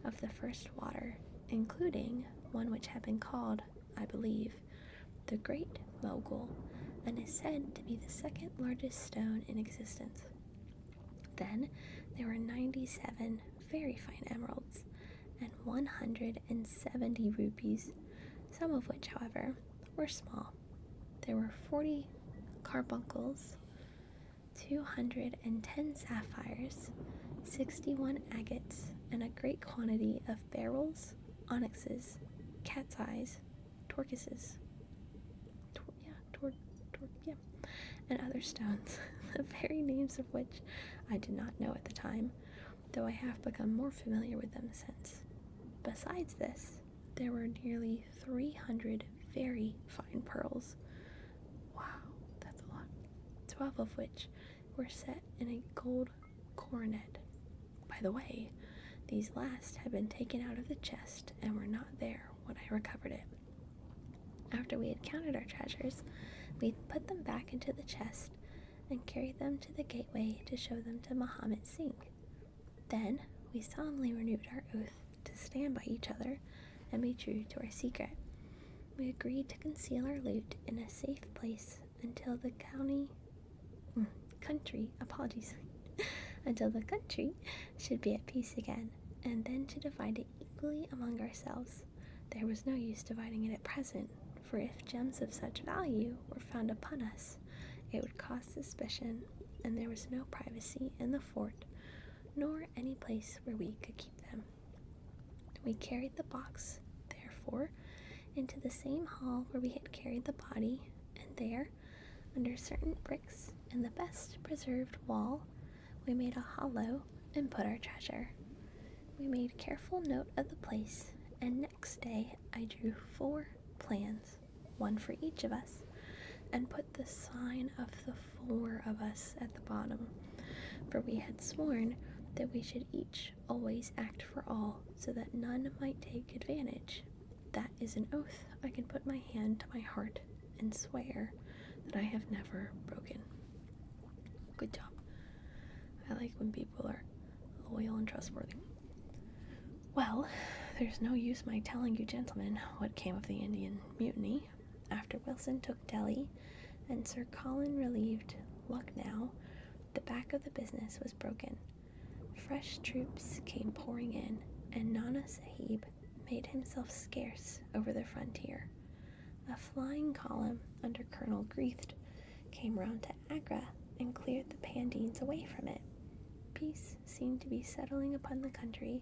of the first water, including one which had been called, I believe, the Great Mogul, and is said to be the second largest stone in existence. Then there were 97 very fine emeralds and 170 rubies, some of which, however, were small. There were 40 carbuncles, 210 sapphires, 61 agates, and a great quantity of beryls, onyxes, cat's eyes, turquoises, and other stones, the very names of which I did not know at the time, though I have become more familiar with them since. Besides this, there were nearly 300 very fine pearls. Wow, that's a lot. 12 of which were set in a gold coronet. By the way, these last had been taken out of the chest and were not there when I recovered it. After we had counted our treasures, we put them back into the chest and carried them to the gateway to show them to Muhammad Singh. Then we solemnly renewed our oath to stand by each other and be true to our secret. We agreed to conceal our loot in a safe place until the until the country should be at peace again, and then to divide it equally among ourselves. There was no use dividing it at present, for if gems of such value were found upon us, it would cause suspicion, and there was no privacy in the fort, nor any place where we could keep them. We carried the box, therefore, into the same hall where we had carried the body, and there, under certain bricks in the best preserved wall, we made a hollow and put our treasure. We made careful note of the place, and next day I drew 4 plans, one for each of us, and put the sign of the 4 of us at the bottom, for we had sworn that we should each always act for all, so that none might take advantage. That is an oath I can put my hand to my heart and swear that I have never broken. Good job. I like when people are loyal and trustworthy. Well, there's no use my telling you gentlemen what came of the Indian Mutiny. After Wilson took Delhi and Sir Colin relieved Lucknow, the back of the business was broken. Fresh troops came pouring in, and Nana Sahib made himself scarce over the frontier. A flying column under Colonel Greathed came round to Agra and cleared the Pandines away from it. Peace seemed to be settling upon the country,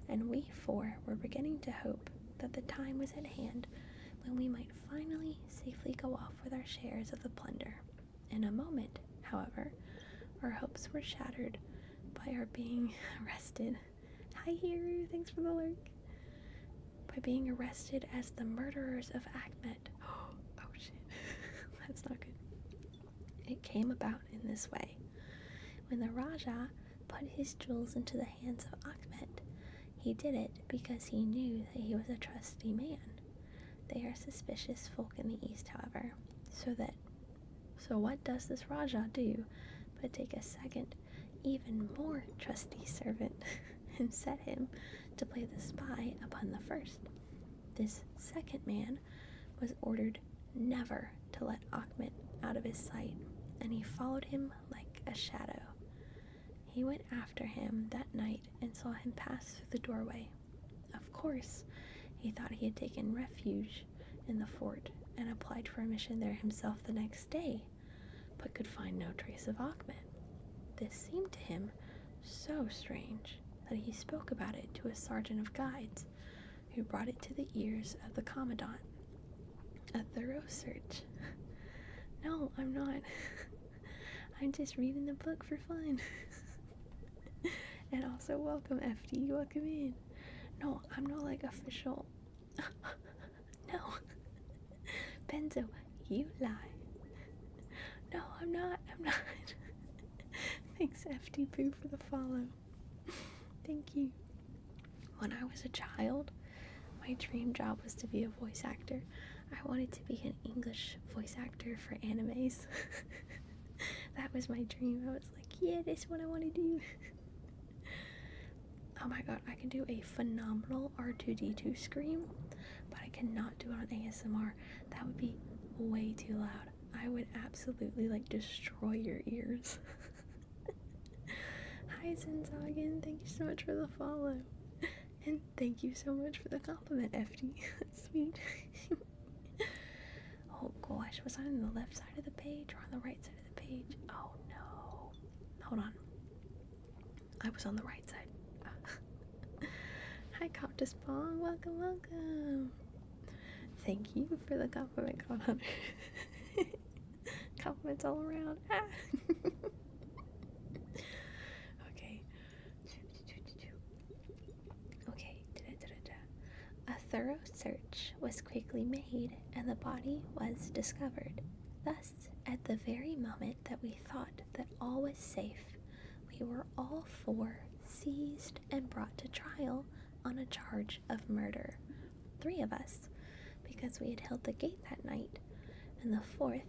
and we 4 were beginning to hope that the time was at hand when we might finally safely go off with our shares of the plunder. In a moment, however, our hopes were shattered by our being arrested. Hi, Hero, thanks for the lurk. By being arrested as the murderers of Achmet. Oh shit, that's not good. It came about in this way. When the Rajah put his jewels into the hands of Achmet, he did it because he knew that he was a trusty man. They are suspicious folk in the East, however, so what does this Rajah do but take a second, even more trusty servant and set him to play the spy upon the first. This second man was ordered never to let Achmet out of his sight, and he followed him like a shadow. He went after him that night and saw him pass through the doorway. Of course, he thought he had taken refuge in the fort and applied for a mission there himself the next day, but could find no trace of Achmet. This seemed to him so strange that he spoke about it to a sergeant of guides, who brought it to the ears of the commandant. A thorough search. No, I'm not. I'm just reading the book for fun. And also, welcome, FD. Welcome in. No, I'm not like official. No. Benzo, you lie. No, I'm not. Thanks, FD Poo, for the follow. Thank you. When I was a child, my dream job was to be a voice actor. I wanted to be an English voice actor for animes. That was my dream. I was like, yeah, this is what I want to do. Oh my god, I can do a phenomenal R2-D2 scream, but I cannot do it on ASMR. That would be way too loud. I I would absolutely like destroy your ears. Hi Zinzagen, thank you so much for the follow. And thank you so much for the compliment, FD. That's sweet. Oh gosh, was I on the left side of the page or on the right side of the page? Oh no. Hold on. I was on the right side. Hi Coptus Pong, welcome, welcome. Thank you for the compliment, God Hunter. Compliments all around. Ah. Okay. Okay. A thorough search was quickly made and the body was discovered. Thus, at the very moment that we thought that all was safe, we were all four seized and brought to trial on a charge of murder. 3 of us, because we had held the gate that night, and the 4th,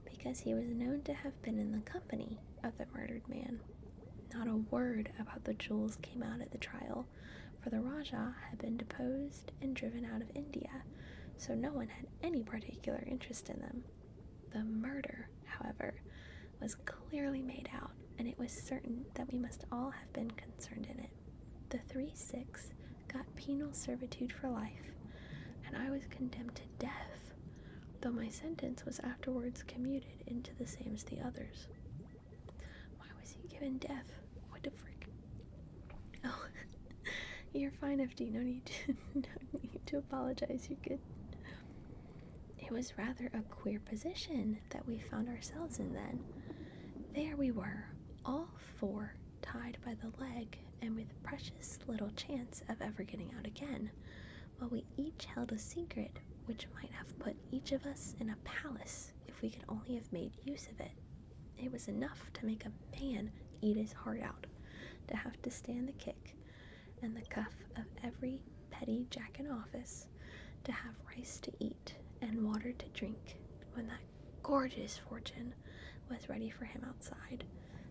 because he was known to have been in the company of the murdered man. Not a word about the jewels came out at the trial, for the Rajah had been deposed and driven out of India, so no one had any particular interest in them. The murder, however, was clearly made out, and it was certain that we must all have been concerned in it. The 3 Sikhs got penal servitude for life, and I was condemned to death, though my sentence was afterwards commuted into the same as the others. Why was he given death? What the frick? Oh, you're fine, FD. No need to apologize. You're good. It was rather a queer position that we found ourselves in then. There we were, all 4 tied by the leg and with precious little chance of ever getting out again, while we each held a secret which might have put each of us in a palace if we could only have made use of it. It was enough to make a man eat his heart out, to have to stand the kick and the cuff of every petty jack in office, to have rice to eat and water to drink when that gorgeous fortune was ready for him outside,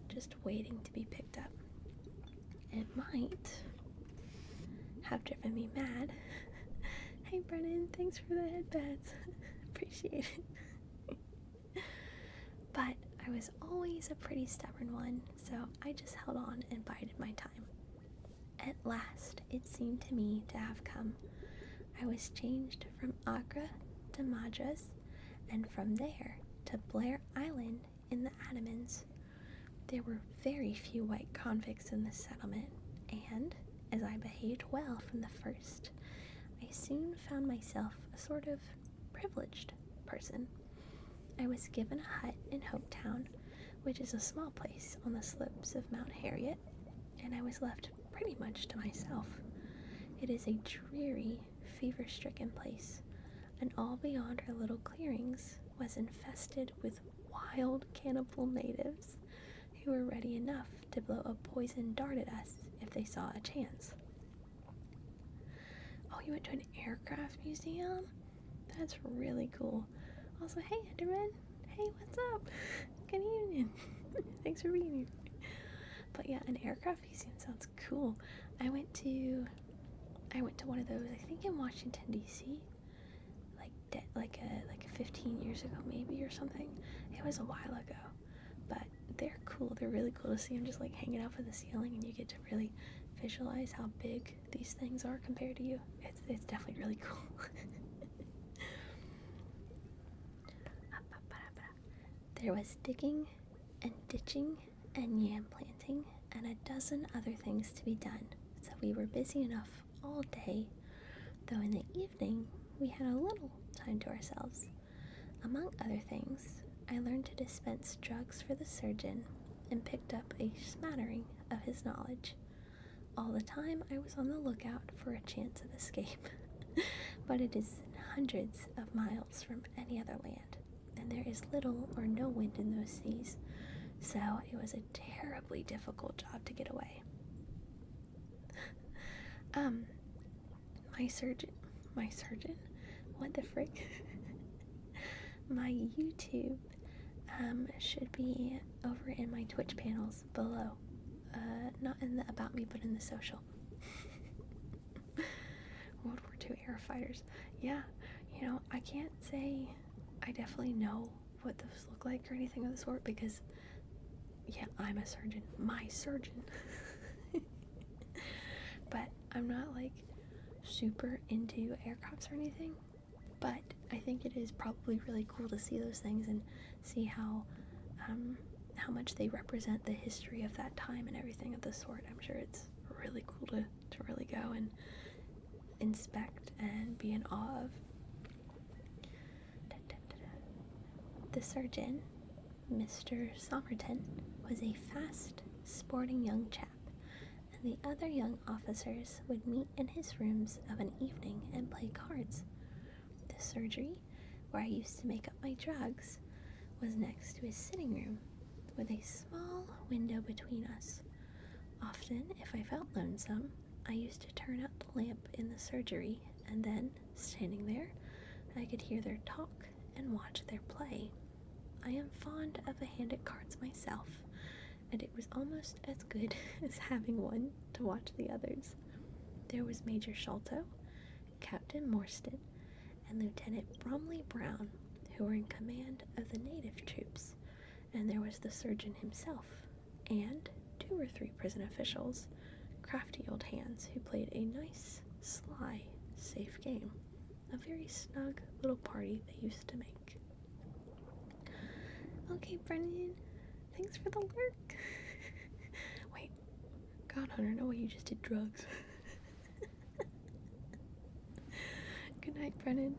just waiting to be picked up. It might have driven me mad. Hey Brennan, thanks for the headbands. Appreciate it. But I was always a pretty stubborn one, so I just held on and bided my time. At last, it seemed to me to have come. I was changed from Agra to Madras, and from there to Blair Island in the Andamans. There were very few white convicts in this settlement, and, as I behaved well from the first, I soon found myself a sort of privileged person. I was given a hut in Hopetown, which is a small place on the slopes of Mount Harriet, and I was left pretty much to myself. It is a dreary, fever-stricken place, and all beyond our little clearings was infested with wild cannibal natives who were ready enough to blow a poisoned dart at us if they saw a chance. Oh, you went to an aircraft museum? That's really cool. Also, hey Enderman, hey, what's up? Good evening. Thanks for being here. But yeah, an aircraft museum sounds cool. I went to one of those, I think in Washington D.C. like 15 years ago maybe or something. It was a while ago, but they're cool. They're really cool to see them just like hanging out from the ceiling, and you get to really visualize how big these things are compared to you. It's definitely really cool. There was digging and ditching and yam planting and a dozen other things to be done, so we were busy enough all day, though in the evening we had a little time to ourselves. Among other things, I learned to dispense drugs for the surgeon and picked up a smattering of his knowledge. All the time I was on the lookout for a chance of escape, but it is hundreds of miles from any other land, and there is little or no wind in those seas, so it was a terribly difficult job to get away. My surgeon? What the frick? My YouTube should be over in my Twitch panels below. Not in the About Me, but in the social. World War II air fighters. Yeah, I can't say I definitely know what those look like or anything of the sort, because yeah, I'm a surgeon, my surgeon. But I'm not like super into aircrafts or anything, but I think it is probably really cool to see those things and see how much they represent the history of that time and everything of the sort. I'm sure it's really cool to really go and inspect and be in awe of. The surgeon, Mr. Somerton, was a fast, sporting young chap, and the other young officers would meet in his rooms of an evening and play cards. The surgery, where I used to make up my drugs, was next to his sitting room, with a small window between us. Often, if I felt lonesome, I used to turn out the lamp in the surgery, and then, standing there, I could hear their talk and watch their play. I am fond of a hand at cards myself, and it was almost as good as having one to watch the others. There was Major Sholto, Captain Morstan, and Lieutenant Bromley Brown, who were in command of the native troops, and there was the surgeon himself, and 2 or 3 prison officials, crafty old hands who played a nice, sly, safe game. A very snug little party they used to make. Okay, Brennan, thanks for the lurk. Wait, God, Hunter, no way you just did drugs. Good night, Brennan.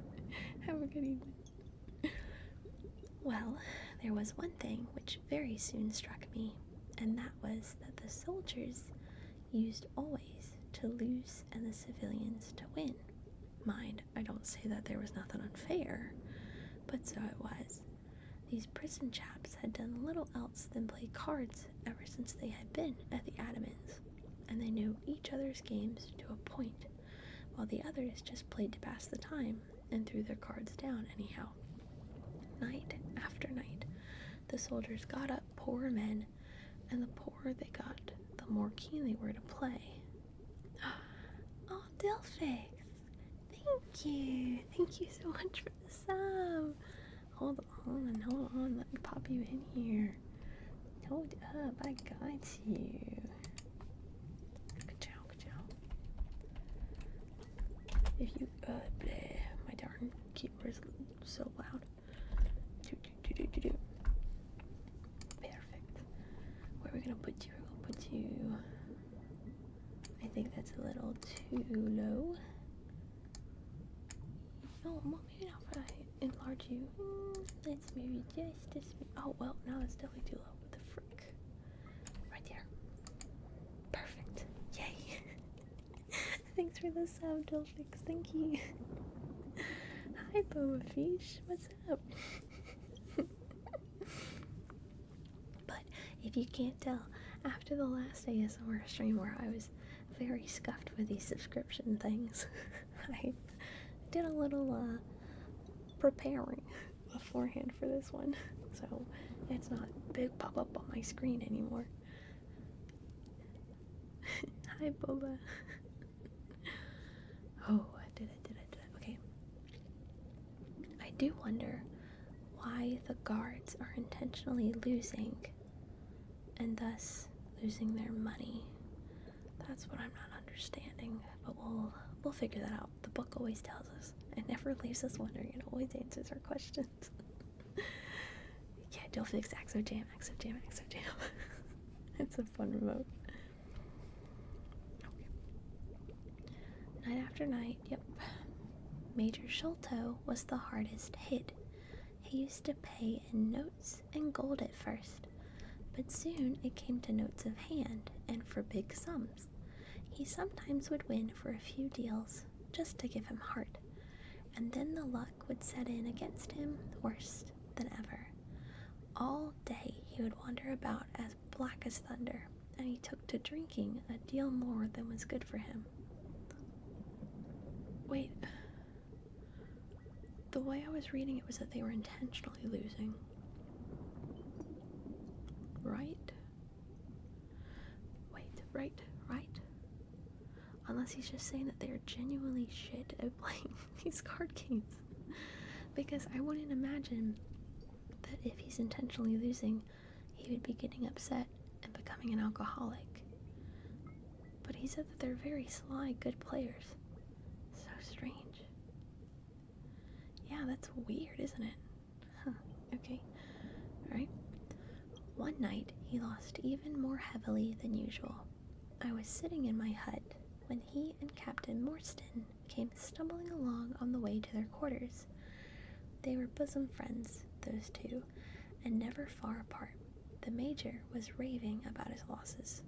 Have a good evening. Well, there was one thing which very soon struck me, and that was that the soldiers used always to lose and the civilians to win. Mind, I don't say that there was nothing unfair, but so it was. These prison chaps had done little else than play cards ever since they had been at the Adamants, and they knew each other's games to a point, while the others just played to pass the time and threw their cards down anyhow. Night after night, the soldiers got up poorer men, and the poorer they got, the more keen they were to play. Oh, Delphix! Thank you! Thank you so much for the sub! Hold on, let me pop you in here. Hold up, I got you. Ka-chow. If you, bleh, my darn keyboard is so loud. Do. Perfect. Where are we gonna put you? We're gonna put you, I think that's a little too low. No, maybe not if I enlarge you. Let's maybe just this. Oh, well, now that's definitely too low. What the frick? Right there. Perfect. Yay. Thanks for the sub, Delphix. Thank you. Hi, Boba Fish. What's up? But if you can't tell, after the last ASMR stream where I was very scuffed with these subscription things, I did a little preparing beforehand for this one, so it's not big pop up on my screen anymore. Hi, Boba. Oh, did it. Okay. I do wonder why the guards are intentionally losing and thus losing their money. That's what I'm not understanding, but we'll figure that out. The book always tells us. It never leaves us wondering. It always answers our questions. Yeah, Delphix, Axo Jam. It's a fun remote. Okay. Night after night, yep. Major Sholto was the hardest hit. He used to pay in notes and gold at first, but soon it came to notes of hand and for big sums. He sometimes would win for a few deals, just to give him heart, and then the luck would set in against him worse than ever. All day he would wander about as black as thunder, and he took to drinking a deal more than was good for him. Wait, the way I was reading it was that they were intentionally losing. Right? Wait, right? Unless he's just saying that they're genuinely shit at playing these card games. Because I wouldn't imagine that if he's intentionally losing, he would be getting upset and becoming an alcoholic. But he said that they're very sly, good players. So strange. Yeah, that's weird, isn't it? Huh, okay. Alright. One night, he lost even more heavily than usual. I was sitting in my hut when he and Captain Morstan came stumbling along on the way to their quarters. They were bosom friends, those two, and never far apart. The Major was raving about his losses.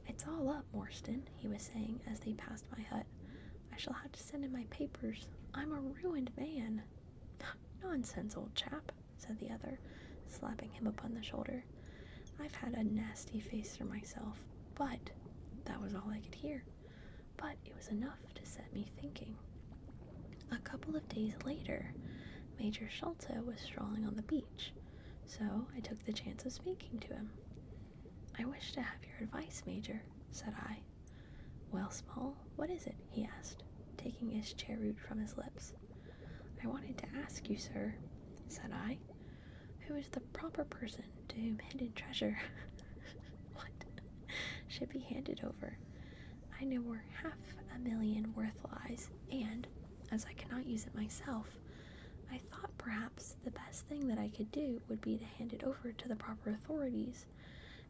"It's all up, Morstan," he was saying as they passed my hut. "I shall have to send in my papers. I'm a ruined man." "Nonsense, old chap," said the other, slapping him upon the shoulder. "I've had a nasty face for myself, but..." That was all I could hear, but it was enough to set me thinking. A couple of days later, Major Schulte was strolling on the beach, so I took the chance of speaking to him. "I wish to have your advice, Major," said I. "Well, Small, what is it?" he asked, taking his cheroot from his lips. "I wanted to ask you, sir," said I, "who is the proper person to whom hidden treasure what should be handed over? I know where 500,000 worth lies, and, as I cannot use it myself, I thought perhaps the best thing that I could do would be to hand it over to the proper authorities,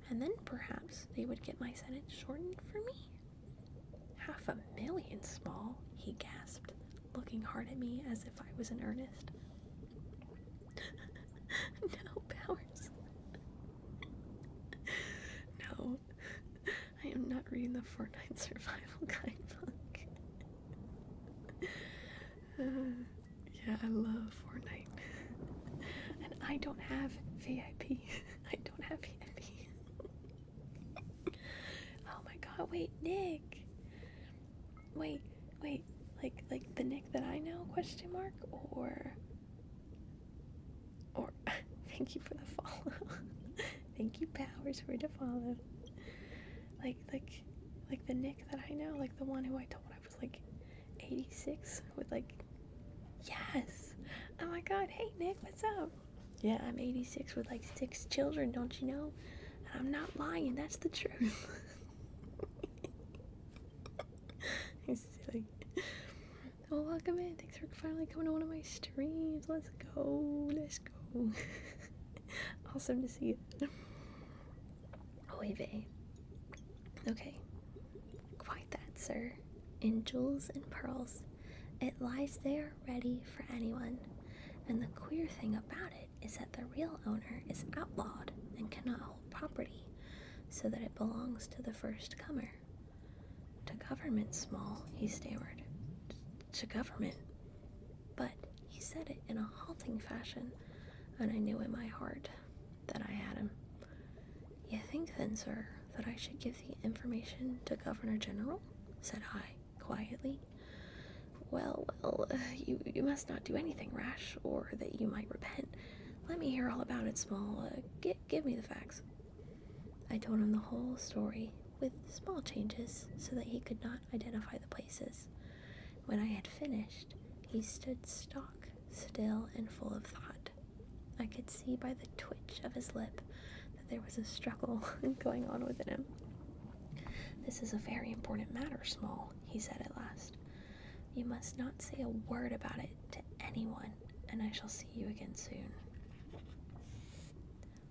and then perhaps they would get my sentence shortened for me." "500,000, Small," he gasped, looking hard at me as if I was in earnest. "No, Powers. No, I am not reading the Fortnite Survival Guide book." Yeah, I love Fortnite. And I don't have VIP. I don't have VIP. Oh my god, wait, Nick. Wait, like the Nick that I know, question mark, or thank you for the follow. Thank you, Powers, for the follow. Like the Nick that I know, like the one who I told I was like 86 with like, yes. Oh my god, hey Nick, what's up? Yeah, I'm 86 with like 6 children, don't you know? And I'm not lying, that's the truth. He's silly. Well, welcome in. Thanks for finally coming to one of my streams. Let's go. Awesome to see you. Oy vey. Okay. Quite that, sir. In jewels and pearls. It lies there ready for anyone. And the queer thing about it is that the real owner is outlawed and cannot hold property, so that it belongs to the first comer. To government, Small, he stammered. To government? But he said it in a halting fashion, and I knew in my heart that I had him. "You think then, sir, that I should give the information to Governor General?" said I, quietly. Well, you must not do anything rash, or that you might repent. Let me hear all about it, Small. Give me the facts." I told him the whole story, with small changes, so that he could not identify the places. When I had finished, he stood stock, still and full of thought. I could see by the twitch of his lip that there was a struggle going on within him. "This is a very important matter, Small," he said at last. "You must not say a word about it to anyone, and I shall see you again soon."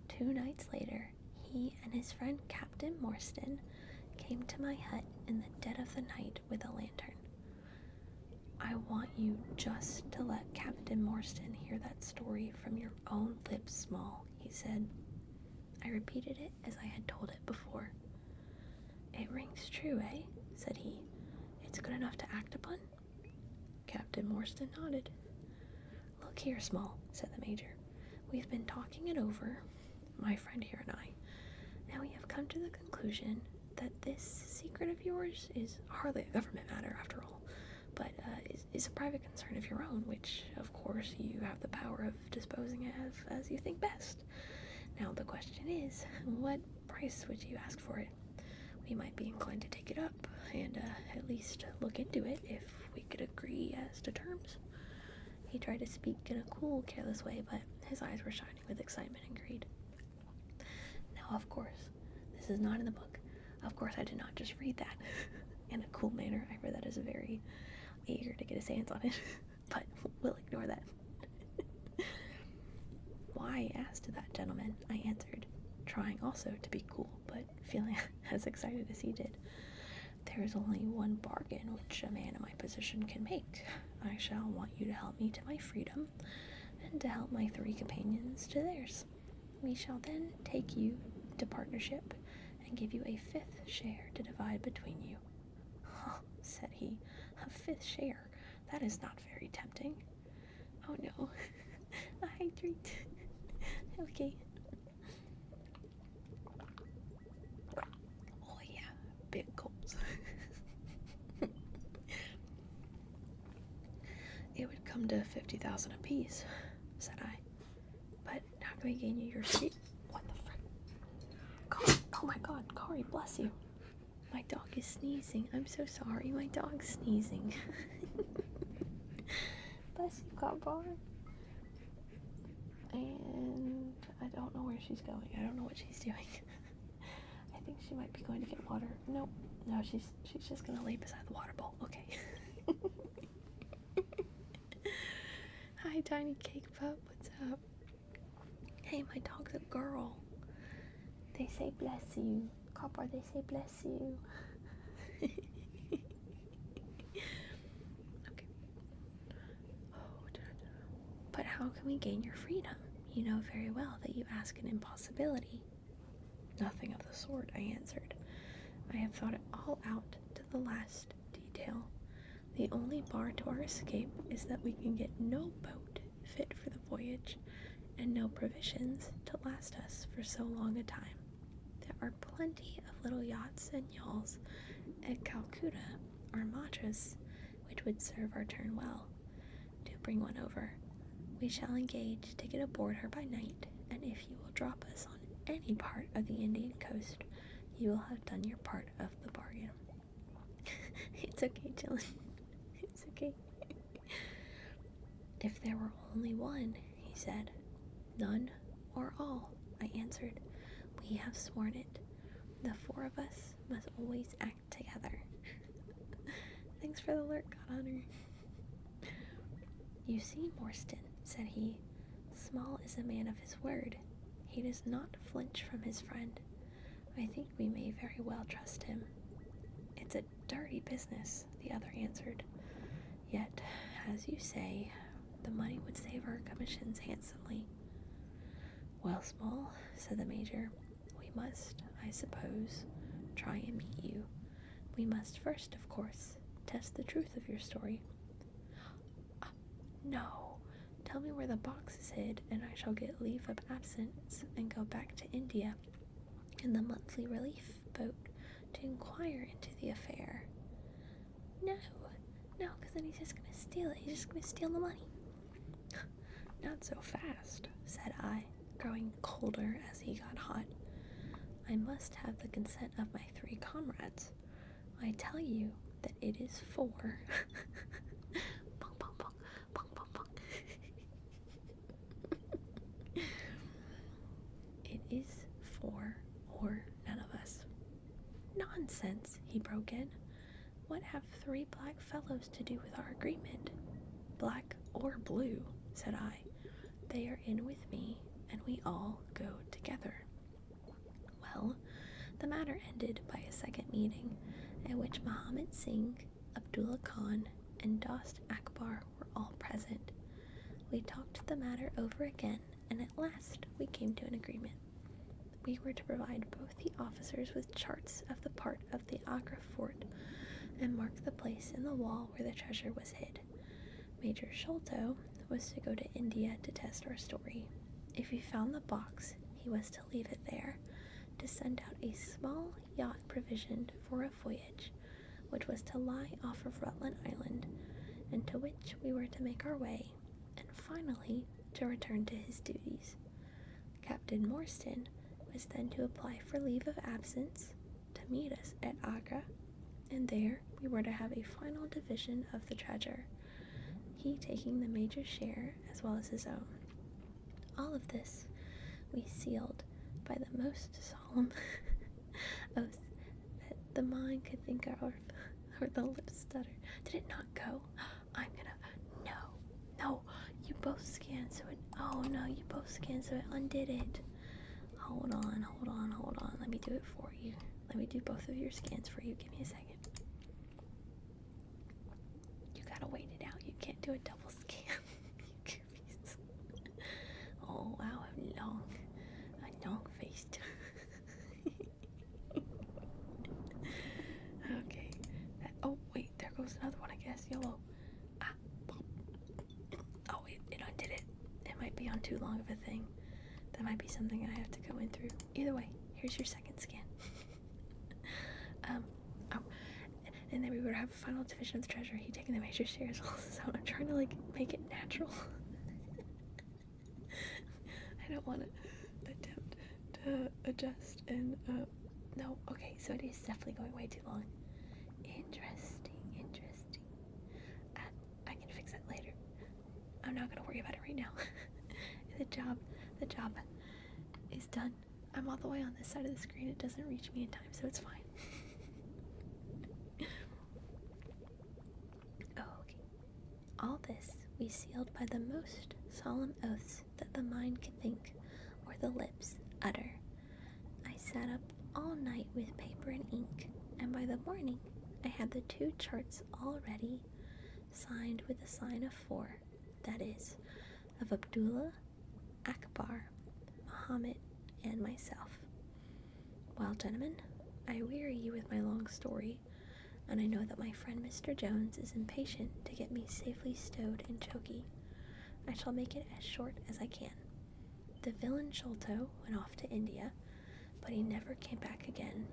2 nights later, he and his friend Captain Morstan came to my hut in the dead of the night with a lantern. "I want you just to let Captain Morstan hear that story from your own lips, Small," he said. I repeated it as I had told it before. "It rings true, eh?" said he. "It's good enough to act upon?" Captain Morstan nodded. "Look here, Small," said the Major. "We've been talking it over, my friend here and I, and we have come to the conclusion that this secret of yours is hardly a government matter after all, but is a private concern of your own, which, of course, you have the power of disposing of as you think best. Now the question is, what price would you ask for it? We might be inclined to take it up, and at least look into it if we could agree as to terms." He tried to speak in a cool, careless way, but his eyes were shining with excitement and greed. Now, of course, this is not in the book. Of course, I did not just read that in a cool manner. I read that as very eager to get his hands on it, but we'll ignore that. Why? Asked that gentleman, I answered, trying also to be cool, but feeling as excited as he did. There is only one bargain which a man in my position can make. I shall want you to help me to my freedom, and to help my 3 companions to theirs. We shall then take you into partnership, and give you a 5th share to divide between you. Huh, said he, a 5th share? That is not very tempting. Oh no, I drink. Okay. Oh yeah, big goals. It would come to 50,000 apiece, said I. But how can we gain you your seat? What the frick? Oh my god, Kari, bless you. My dog is sneezing. I'm so sorry, my dog's sneezing. Bless you, Kabar. And I don't know where she's going. I don't know what she's doing. I think she might be going to get water. No, she's just gonna lay beside the water bowl. Okay. Hi, tiny cake pup. What's up? Hey, my dog's a girl. They say bless you. Copper, they say bless you. Okay. But how can we gain your freedom? You know very well that you ask an impossibility. Nothing of the sort, I answered. I have thought it all out to the last detail. The only bar to our escape is that we can get no boat fit for the voyage, and no provisions to last us for so long a time. There are plenty of little yachts and yawls at Calcutta or Madras, which would serve our turn well. Do bring one over. We shall engage to get aboard her by night, and if you will drop us on any part of the Indian coast, you will have done your part of the bargain. It's okay, Jillian. It's okay. If there were only one, he said. None or all, I answered. We have sworn it. The 4 of us must always act together. Thanks for the alert, God Honor. You see, Morstan, said he, Small is a man of his word. He does not flinch from his friend. I think we may very well trust him. It's a dirty business, the other answered. Yet, as you say, the money would save our commissions handsomely. Well, Small, said the Major, we must, I suppose, try and meet you. We must first, of course, test the truth of your story. No, tell me where the box is hid, and I shall get leave of absence and go back to India in the monthly relief boat to inquire into the affair. No, because then he's just going to steal it. He's just going to steal the money. Not so fast, said I, growing colder as he got hot. I must have the consent of my 3 comrades. I tell you that it is 4. Bong, bong, bong, bong, bong, bong. It is 4 or none of us. Nonsense, he broke in. What have 3 black fellows to do with our agreement? Black or blue, said I. They are in with me, and we all go together. Well, the matter ended by a second meeting, at which Muhammad Singh, Abdullah Khan, and Dost Akbar were all present. We talked the matter over again, and at last we came to an agreement. We were to provide both the officers with charts of the part of the Agra fort, and mark the place in the wall where the treasure was hid. Major Sholto was to go to India to test our story. If he found the box, he was to leave it there, to send out a small yacht provisioned for a voyage, which was to lie off of Rutland Island, and to which we were to make our way, and finally to return to his duties. Captain Morstan was then to apply for leave of absence to meet us at Agra, and there we were to have a final division of the treasure. he taking the major share as well as his own. All of this we sealed by the most solemn oaths that the mind could think of, or the lips stutter. Did it not go? No, you both scanned so it, oh no, you both scanned so it undid it. Hold on. Let me do it for you. Let me do both of your scans for you. Give me a second. You gotta wait it out. You can't do a double scan. You goofies. Oh wow, I'm long-faced. Okay. Oh wait, there goes another one, I guess. Yellow. Oh, it undid it. It might be on too long of a thing. That might be something I have to go in through. Either way, here's your second scan. And then we would have a final division of the treasure. He taking the major shares. So I'm trying to make it natural. I don't want to attempt to adjust and no. Okay, so it is definitely going way too long. Interesting. I can fix that later. I'm not gonna worry about it right now. The job is done. I'm all the way on this side of the screen. It doesn't reach me in time, so it's fine. Okay. All this we sealed by the most solemn oaths that the mind could think, or the lips utter. I sat up all night with paper and ink, and by the morning I had the 2 charts all ready, signed with a sign of 4, that is, of Abdullah, Akbar, Muhammad, and myself. Well, gentlemen, I weary you with my long story, and I know that my friend Mr. Jones is impatient to get me safely stowed in Choki. I shall make it as short as I can. The villain Sholto went off to India, but he never came back again.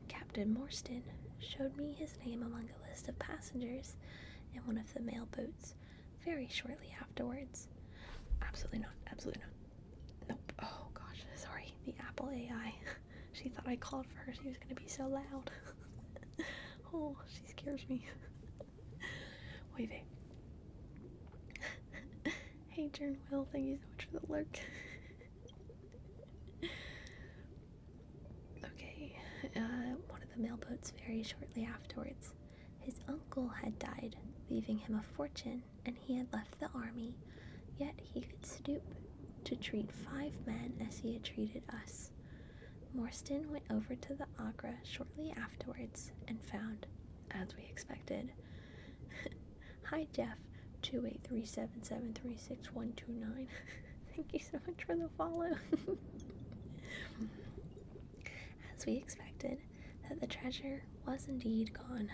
Captain Morstan showed me his name among a list of passengers in one of the mail boats very shortly afterwards. Absolutely not. Nope. Oh gosh, sorry. The Apple AI. She thought I called for her. She was gonna be so loud. Oh, she scares me. Wait. Hey, Jern Will, thank you so much for the lurk. Okay, one of the mailboats very shortly afterwards. His uncle had died, leaving him a fortune, and he had left the army, yet he could stoop to treat 5 men as he had treated us. Morstan went over to the Agra shortly afterwards and found, as we expected, hi Jeff, 28377366129. Thank you so much for the follow. As we expected, that the treasure was indeed gone.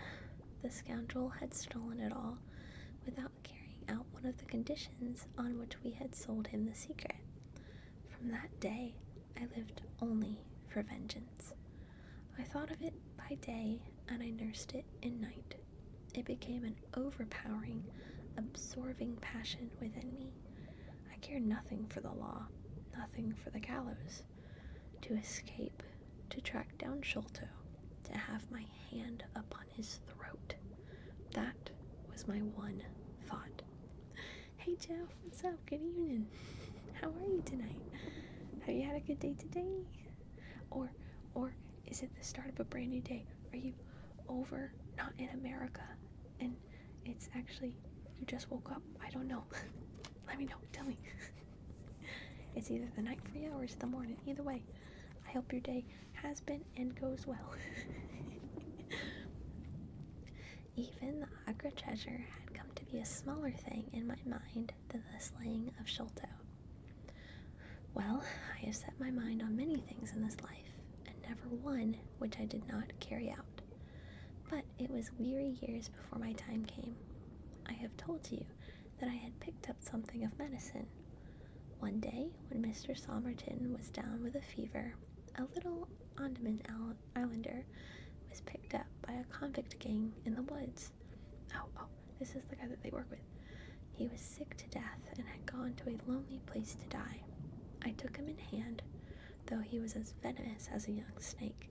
The scoundrel had stolen it all without carrying out one of the conditions on which we had sold him the secret. From that day, I lived only for vengeance. I thought of it by day, and I nursed it in night. It became an overpowering, absorbing passion within me. I cared nothing for the law, nothing for the gallows. To escape, to track down Sholto, to have my hand upon his throat. That was my one thought. Hey Jeff, what's up? Good evening. How are you tonight? Have you had a good day today? Or is it the start of a brand new day? Are you over, not in America, and it's actually, you just woke up? I don't know. Let me know. Tell me. It's either the night for you or it's the morning. Either way, I hope your day has been and goes well. Even the Agra treasure had come to be a smaller thing in my mind than the slaying of Sholto. Well, I have set my mind on many things in this life, and never one which I did not carry out. But it was weary years before my time came. I have told you that I had picked up something of medicine. One day, when Mr. Somerton was down with a fever, a little Andaman Islander was picked up by a convict gang in the woods. Oh, this is the guy that they work with. He was sick to death and had gone to a lonely place to die. I took him in hand, though he was as venomous as a young snake,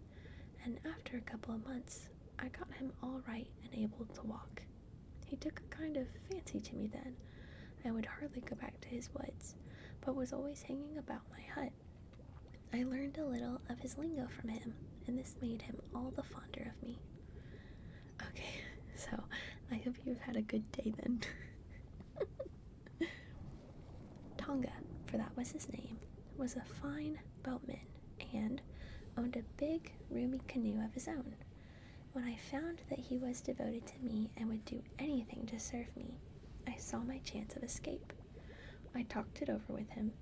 and after a couple of months, I got him all right and able to walk. He took a kind of fancy to me then. I would hardly go back to his woods, but was always hanging about my hut. I learned a little of his lingo from him, and this made him all the fonder of me. Okay, so I hope you've had a good day then. Tonga, for that was his name, was a fine boatman and owned a big, roomy canoe of his own. When I found that he was devoted to me and would do anything to serve me, I saw my chance of escape. I talked it over with him.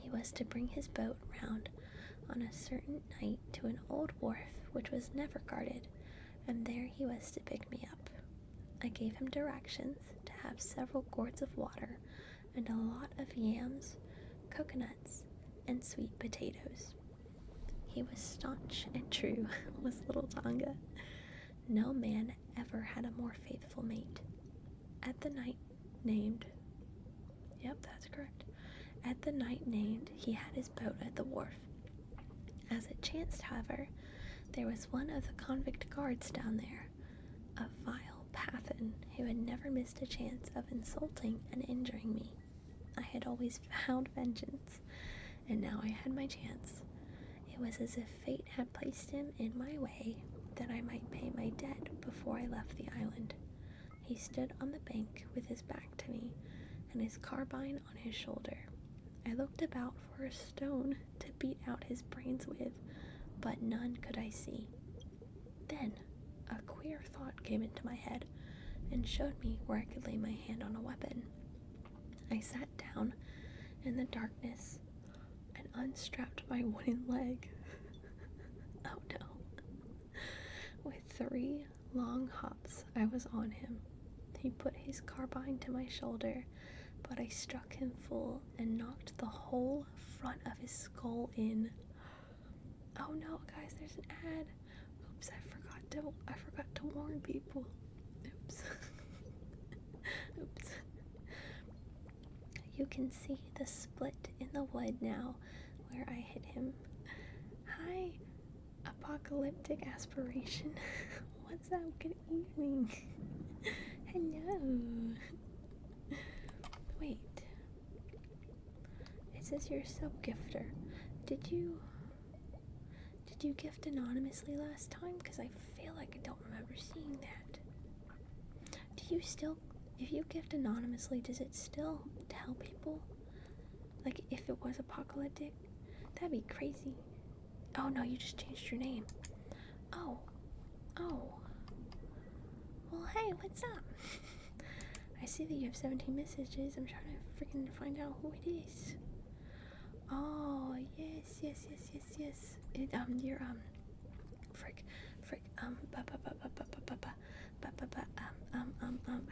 He was to bring his boat round on a certain night to an old wharf which was never guarded, and there he was to pick me up. I gave him directions to have several gourds of water and a lot of yams, coconuts, and sweet potatoes. He was staunch and true, was little Tonga. No man ever had a more faithful mate. At the night named, he had his boat at the wharf. As it chanced, however, there was one of the convict guards down there, a vile pathan who had never missed a chance of insulting and injuring me. I had always vowed vengeance, and now I had my chance. It was as if fate had placed him in my way that I might pay my debt before I left the island. He stood on the bank with his back to me and his carbine on his shoulder. I looked about for a stone to beat out his brains with, but none could I see. Then a queer thought came into my head and showed me where I could lay my hand on a weapon. I sat down in the darkness and unstrapped my wooden leg. Oh no. With 3 long hops, I was on him. He put his carbine to my shoulder, but I struck him full and knocked the whole front of his skull in. Oh no, guys, there's an ad. Oops, I forgot to warn people. Oops. Oops. You can see the split in the wood now where I hit him. Hi, apocalyptic aspiration. What's up? Good evening. Hello. Wait. It says you're a sub-gifter. Did you gift anonymously last time? Because I feel like I don't remember seeing that. If you gift anonymously, does it still tell people? Like, if it was apocalyptic? That'd be crazy. Oh no, you just changed your name. Oh. Well, hey, what's up? I see that you have 17 messages. I'm trying to freaking find out who it is. Oh, yes. You're,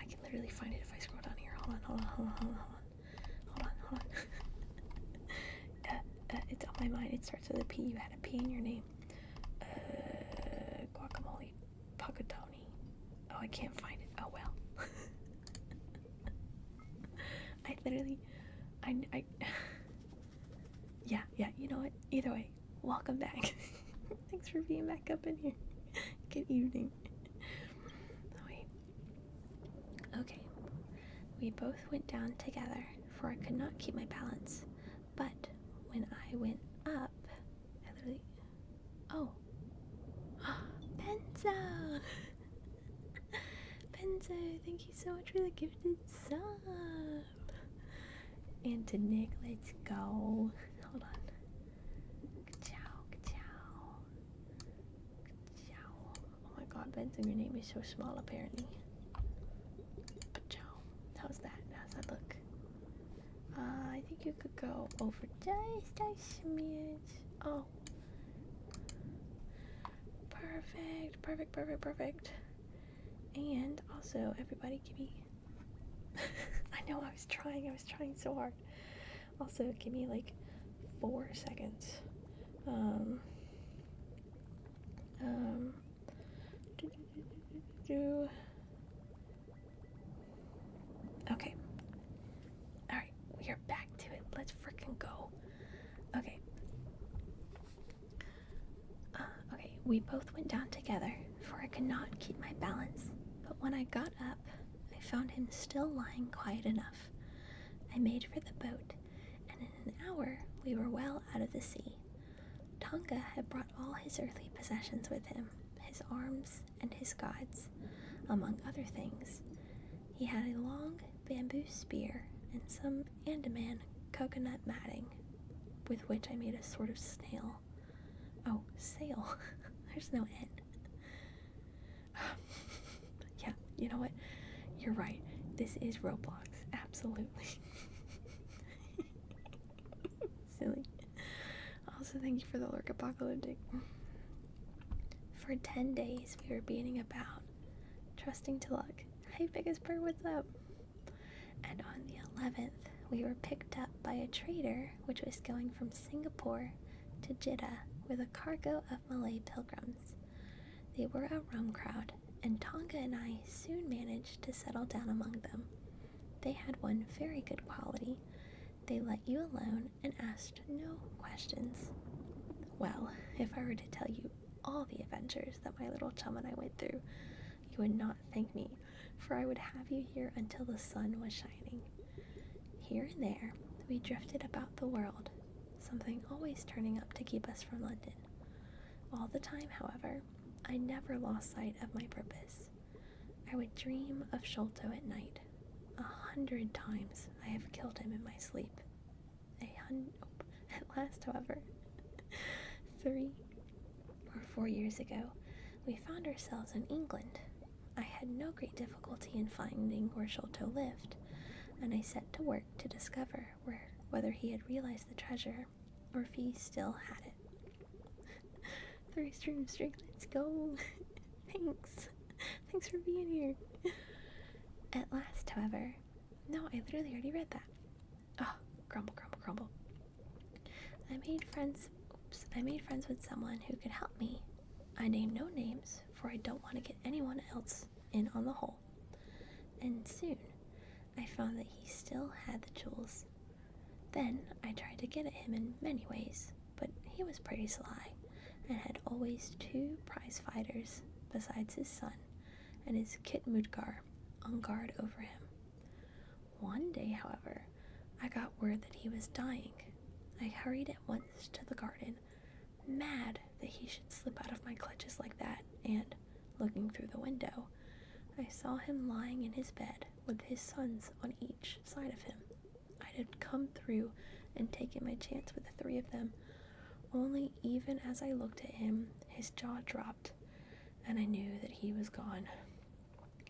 I can literally find it if I scroll down here. Hold on. It's on my mind. It starts with a P. You had a P in your name. Guacamole. Pacatoni. Oh, I can't find it. Oh, well. Yeah, you know what? Either way, welcome back. Thanks for being back up in here. Good evening. Oh, wait. Okay. We both went down together, for I could not keep my balance. But when I went up, Oh! Benzo! Benzo, thank you so much for the gifted sub! And to Nick, let's go. Hold on. Ka-chow. Oh my god, Benzo, your name is so small apparently. Ka-chow. How's that look? I think you could go over just a smidge. Oh. Perfect. And also, everybody give me... I know, I was trying so hard. Also, give me like 4 seconds. Okay. Alright, we are back to it. Let's frickin' go. Okay. We both went down together, for I could not keep my balance. But when I got up, found him still lying quiet enough. I made for the boat, and in an hour we were well out of the sea. Tonga had brought all his earthly possessions with him, his arms and his gods, among other things. He had a long bamboo spear and some Andaman coconut matting, with which I made a sort of snail. Oh, sail. There's no N. Yeah, you know what? You're right. This is Roblox. Absolutely. Silly. Also, thank you for the lurk apocalyptic. For 10 days, we were beating about, trusting to luck. Hey, biggest bird, what's up? And on the 11th, we were picked up by a trader which was going from Singapore to Jeddah with a cargo of Malay pilgrims. They were a rum crowd, and Tonga and I soon managed to settle down among them. They had one very good quality. They let you alone and asked no questions. Well, if I were to tell you all the adventures that my little chum and I went through, you would not thank me, for I would have you here until the sun was shining. Here and there, we drifted about the world, something always turning up to keep us from London. All the time, however, I never lost sight of my purpose. I would dream of Sholto at night. 100 times I have killed him in my sleep. At last, however, 3 or 4 years ago, we found ourselves in England. I had no great difficulty in finding where Sholto lived, and I set to work to discover whether he had realized the treasure, or if he still had it. 3 streams straight, let's go! Thanks for being here. At last, however, no, I literally already read that. Oh, grumble. I made friends with someone who could help me. I name no names, for I don't want to get anyone else in on the hole. And soon, I found that he still had the jewels. Then I tried to get at him in many ways, but he was pretty sly, and had always 2 prize fighters besides his son and his Kit Mudgar on guard over him. One day, however, I got word that he was dying. I hurried at once to the garden, mad that he should slip out of my clutches like that, and, looking through the window, I saw him lying in his bed with his sons on each side of him. I had come through and taken my chance with the 3 of them, only even as I looked at him, his jaw dropped, and I knew that he was gone.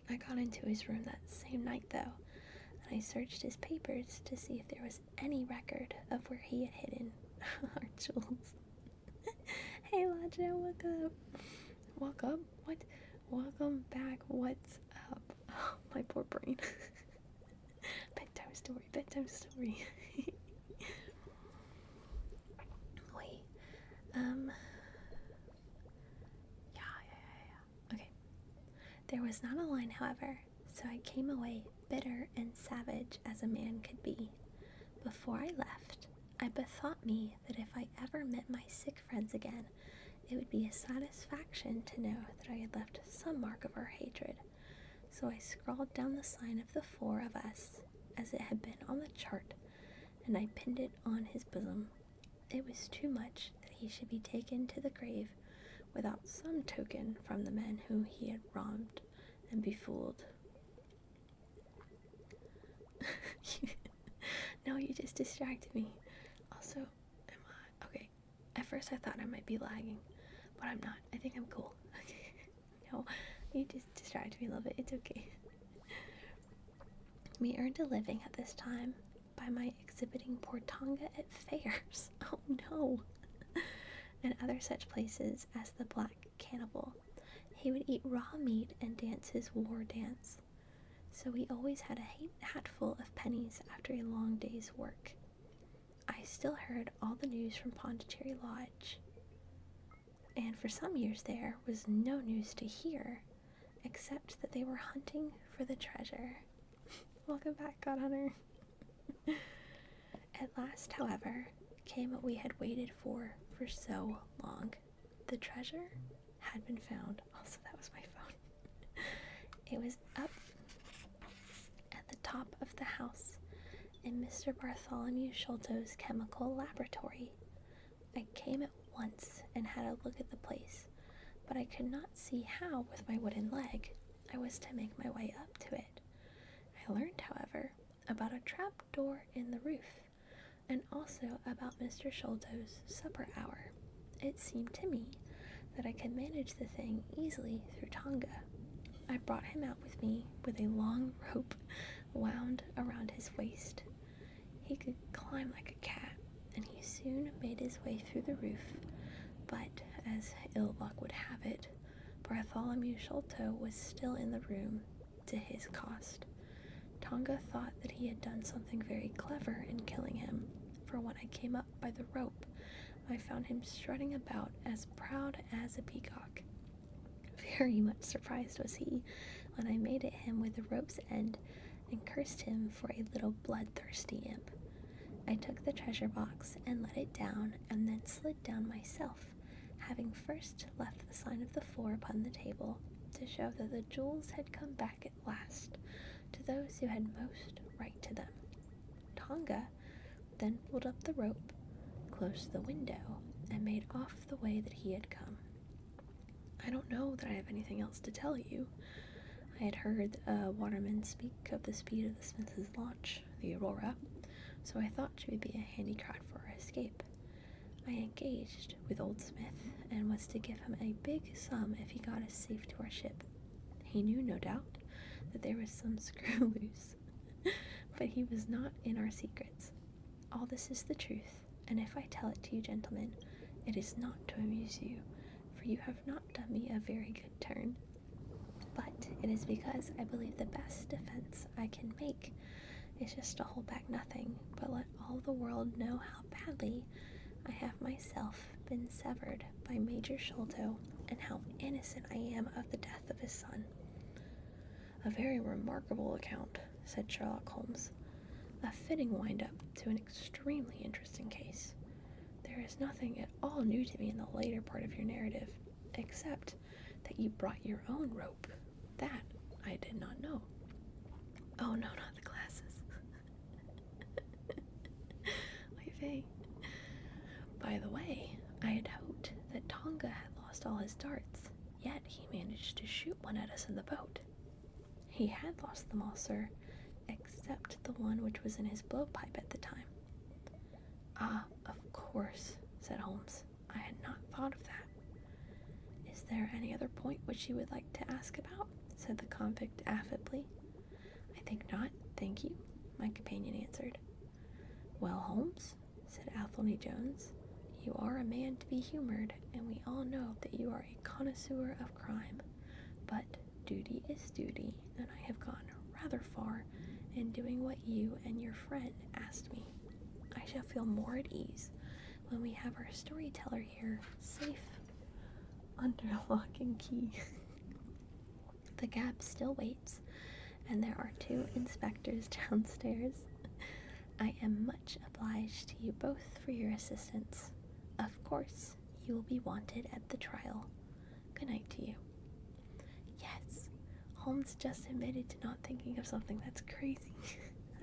I got into his room that same night, though, and I searched his papers to see if there was any record of where he had hidden our jewels. Hey, Laja, wake up. Woke up? What? Welcome back. What's up? Oh, my poor brain. Bedtime story. Wait. Yeah. Okay. There was not a line, however, so I came away bitter and savage as a man could be. Before I left, I bethought me that if I ever met my sick friends again, it would be a satisfaction to know that I had left some mark of our hatred. So I scrawled down the sign of the 4 of us, as it had been on the chart, and I pinned it on his bosom. It was too much that he should be taken to the grave without some token from the men whom he had wronged and befooled. No, you just distracted me. Also, okay, at first I thought I might be lagging, but I'm not. I think I'm cool. No, you just distracted me a little bit. It's okay. We earned a living at this time by my exhibiting poor Tonga at fairs. Oh no. And other such places as the Black Cannibal. He would eat raw meat and dance his war dance. So we always had a hatful of pennies after a long day's work. I still heard all the news from Pondicherry Lodge, and for some years there was no news to hear, except that they were hunting for the treasure. Welcome back, God Hunter. At last, however, came what we had waited for so long. The treasure had been found. Also, that was my phone. It was up top of the house in Mr. Bartholomew Sholto's chemical laboratory. I came at once and had a look at the place, but I could not see how, with my wooden leg, I was to make my way up to it. I learned, however, about a trap door in the roof, and also about Mr. Sholto's supper hour. It seemed to me that I could manage the thing easily through Tonga. I brought him out with me with a long rope wound around his waist. He could climb like a cat, and he soon made his way through the roof, but, as ill luck would have it, Bartholomew Sholto was still in the room, to his cost. Tonga thought that he had done something very clever in killing him, for when I came up by the rope, I found him strutting about as proud as a peacock. Very much surprised was he when I made at him with the rope's end and cursed him for a little bloodthirsty imp. I took the treasure box and let it down, and then slid down myself, having first left the sign of the 4 upon the table to show that the jewels had come back at last to those who had most right to them. Tonga then pulled up the rope, closed the window, and made off the way that he had come. I don't know that I have anything else to tell you. I had heard watermen speak of the speed of the Smith's launch, the Aurora, so I thought she would be a handy craft for our escape. I engaged with old Smith and was to give him a big sum if he got us safe to our ship. He knew, no doubt, that there was some screw loose, but he was not in our secrets. All this is the truth, and if I tell it to you, gentlemen, it is not to amuse you, for you have not done me a very good turn, but it is because I believe the best defense I can make is just to hold back nothing, but let all the world know how badly I have myself been severed by Major Sholto, and how innocent I am of the death of his son. A very remarkable account, said Sherlock Holmes. A fitting wind-up to an extremely interesting case. There is nothing at all new to me in the later part of your narrative, except that you brought your own rope. That I did not know. Oh no, not the glasses. Wait, Faye. By the way, I had hoped that Tonga had lost all his darts, yet he managed to shoot one at us in the boat. He had lost them all, sir, except the one which was in his blowpipe at the time. Ah, of course, said Holmes. I had not thought of that. Is there any other point which you would like to ask about? Said the convict affably. I think not, thank you, my companion answered. Well, Holmes, said Athelney Jones, you are a man to be humored, and we all know that you are a connoisseur of crime. But duty is duty, and I have gone rather far in doing what you and your friend asked me. I shall feel more at ease when we have our storyteller here safe under lock and key. The cab still waits, and there are 2 inspectors downstairs. I am much obliged to you both for your assistance. Of course, you will be wanted at the trial. Good night to you. Yes, Holmes just admitted to not thinking of something that's crazy.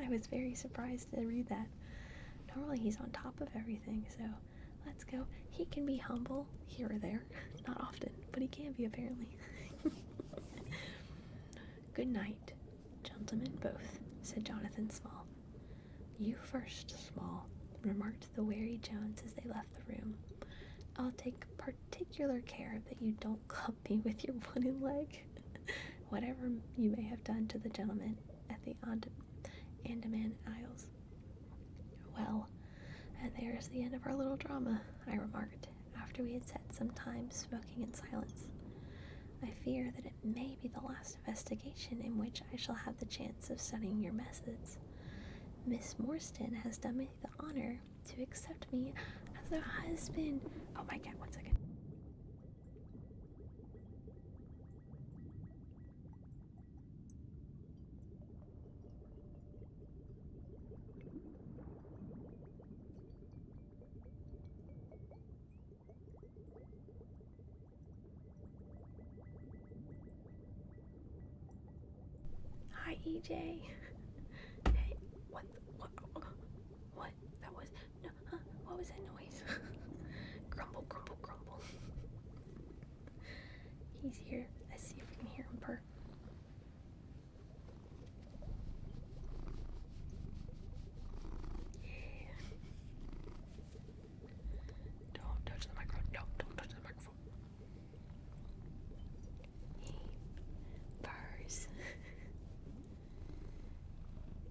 I was very surprised to read that. Normally he's on top of everything, so let's go. He can be humble here or there. Not often, but he can be apparently. Good night, gentlemen both, said Jonathan Small. You first, Small, remarked the wary Jones as they left the room. I'll take particular care that you don't club me with your wooden leg, whatever you may have done to the gentleman at the Andaman Isles. Well, and there's the end of our little drama, I remarked, after we had sat some time smoking in silence. I fear that it may be the last investigation in which I shall have the chance of studying your methods. Miss Morstan has done me the honor to accept me as her husband. Oh my god, 1 second. Hi, EJ. He's here. Let's see if we can hear him purr. Yeah. Don't touch the microphone. Don't touch the microphone. He purrs.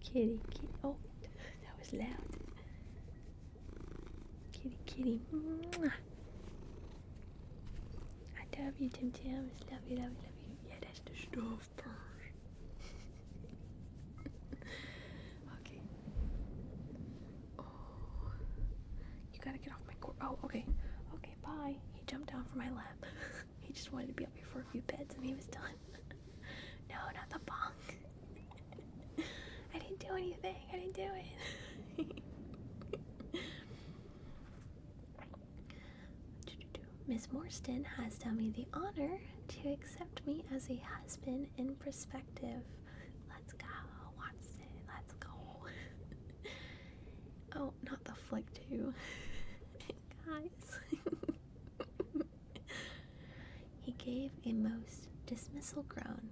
Kitty. Oh, that was loud. Kitty. Mwah. I love you, Tim Tim. Love you. Yeah, that's the stuff, purrs. Okay. Oh, you gotta get off my cord. Oh, okay. Okay, bye. He jumped down from my lap. He just wanted to be up here for a few beds, and he was done. No, not the bong. I didn't do anything. I didn't do it. Miss Morstan has done me the honor to accept me as a husband in perspective. Let's go, Watson. Let's go. Oh, not the flick too. Guys. He gave a most dismissal groan.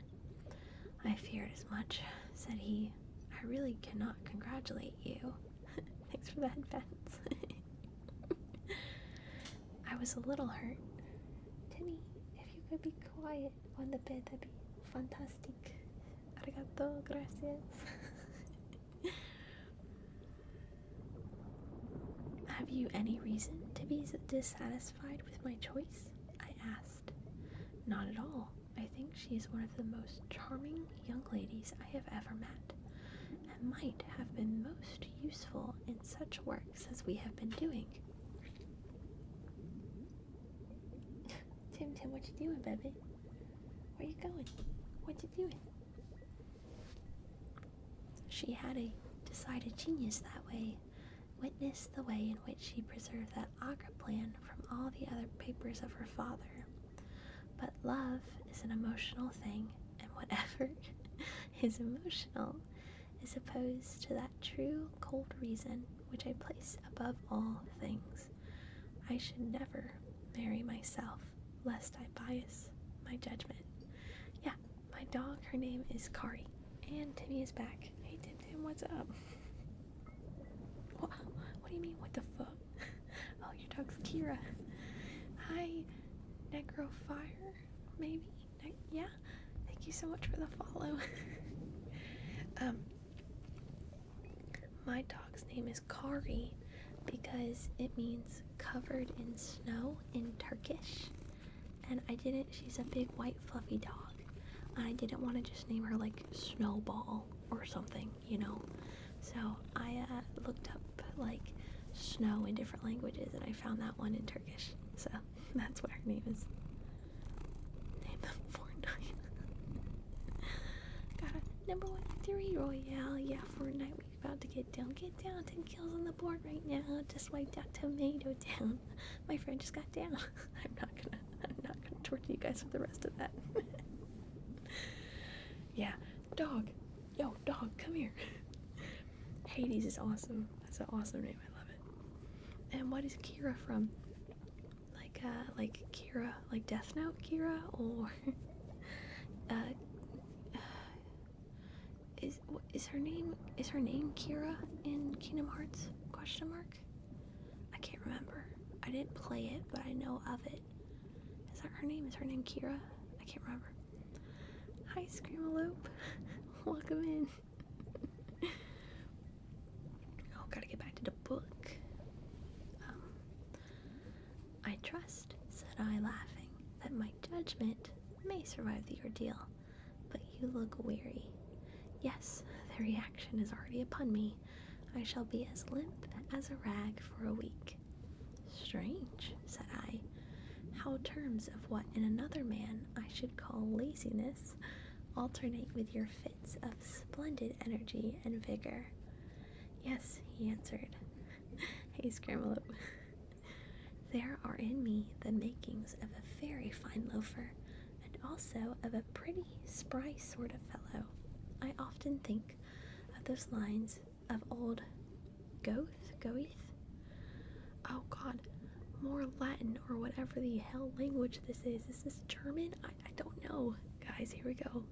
I feared as much, said he. I really cannot congratulate you. Thanks for the headbands. I was a little hurt. Timmy, if you could be quiet on the bed, that'd be fantastic. Arigato, gracias. Have you any reason to be dissatisfied with my choice? I asked. Not at all. I think she is one of the most charming young ladies I have ever met, and might have been most useful in such works as we have been doing. Tim, what you doing, baby? Where you going? What you doing? She had a decided genius that way. Witness the way in which she preserved that Agra plan from all the other papers of her father. But love is an emotional thing, and whatever is emotional is opposed to that true, cold reason which I place above all things. I should never marry myself, lest I bias my judgment. Yeah, my dog, her name is Kari, and Timmy is back. Hey Tim, what's up? What do you mean, what the fuck? Oh, your dog's Kira. Hi, Necrofire, maybe? Yeah? Thank you so much for the follow. My dog's name is Kari because it means covered in snow in Turkish. And she's a big white fluffy dog. And I didn't want to just name her like Snowball or something, you know. So I looked up like snow in different languages and I found that one in Turkish. So that's what her name is. Name them Fortnite. Got a number 1 victory royale. Yeah, Fortnite, we about to get down. Get down, 10 kills on the board right now. Just wiped out Tomato down. My friend just got down. I'm not gonna torture you guys for the rest of that. Yeah, dog. Yo, dog, come here. Hades is awesome. That's an awesome name. I love it. And what is Kira from? Like Kira, like Death Note Kira, or is her name Kira in Kingdom Hearts? Question mark. I can't remember. I didn't play it, but I know of it. Is that her name? Is her name Kira? I can't remember. Hi, Screamalope. Welcome in. Oh, gotta get back to the book. I trust, said I, laughing, that my judgment may survive the ordeal, but you look weary. Yes, the reaction is already upon me. I shall be as limp as a rag for a week. Strange, said I, how terms of what in another man I should call laziness alternate with your fits of splendid energy and vigor. Yes, he answered. Hey, Scramalope. There are in me the makings of a very fine loafer, and also of a pretty, spry sort of fellow. I often think of those lines of old Goethe? Oh God, more Latin or whatever the hell language this is. Is this German? I don't know. Guys, here we go.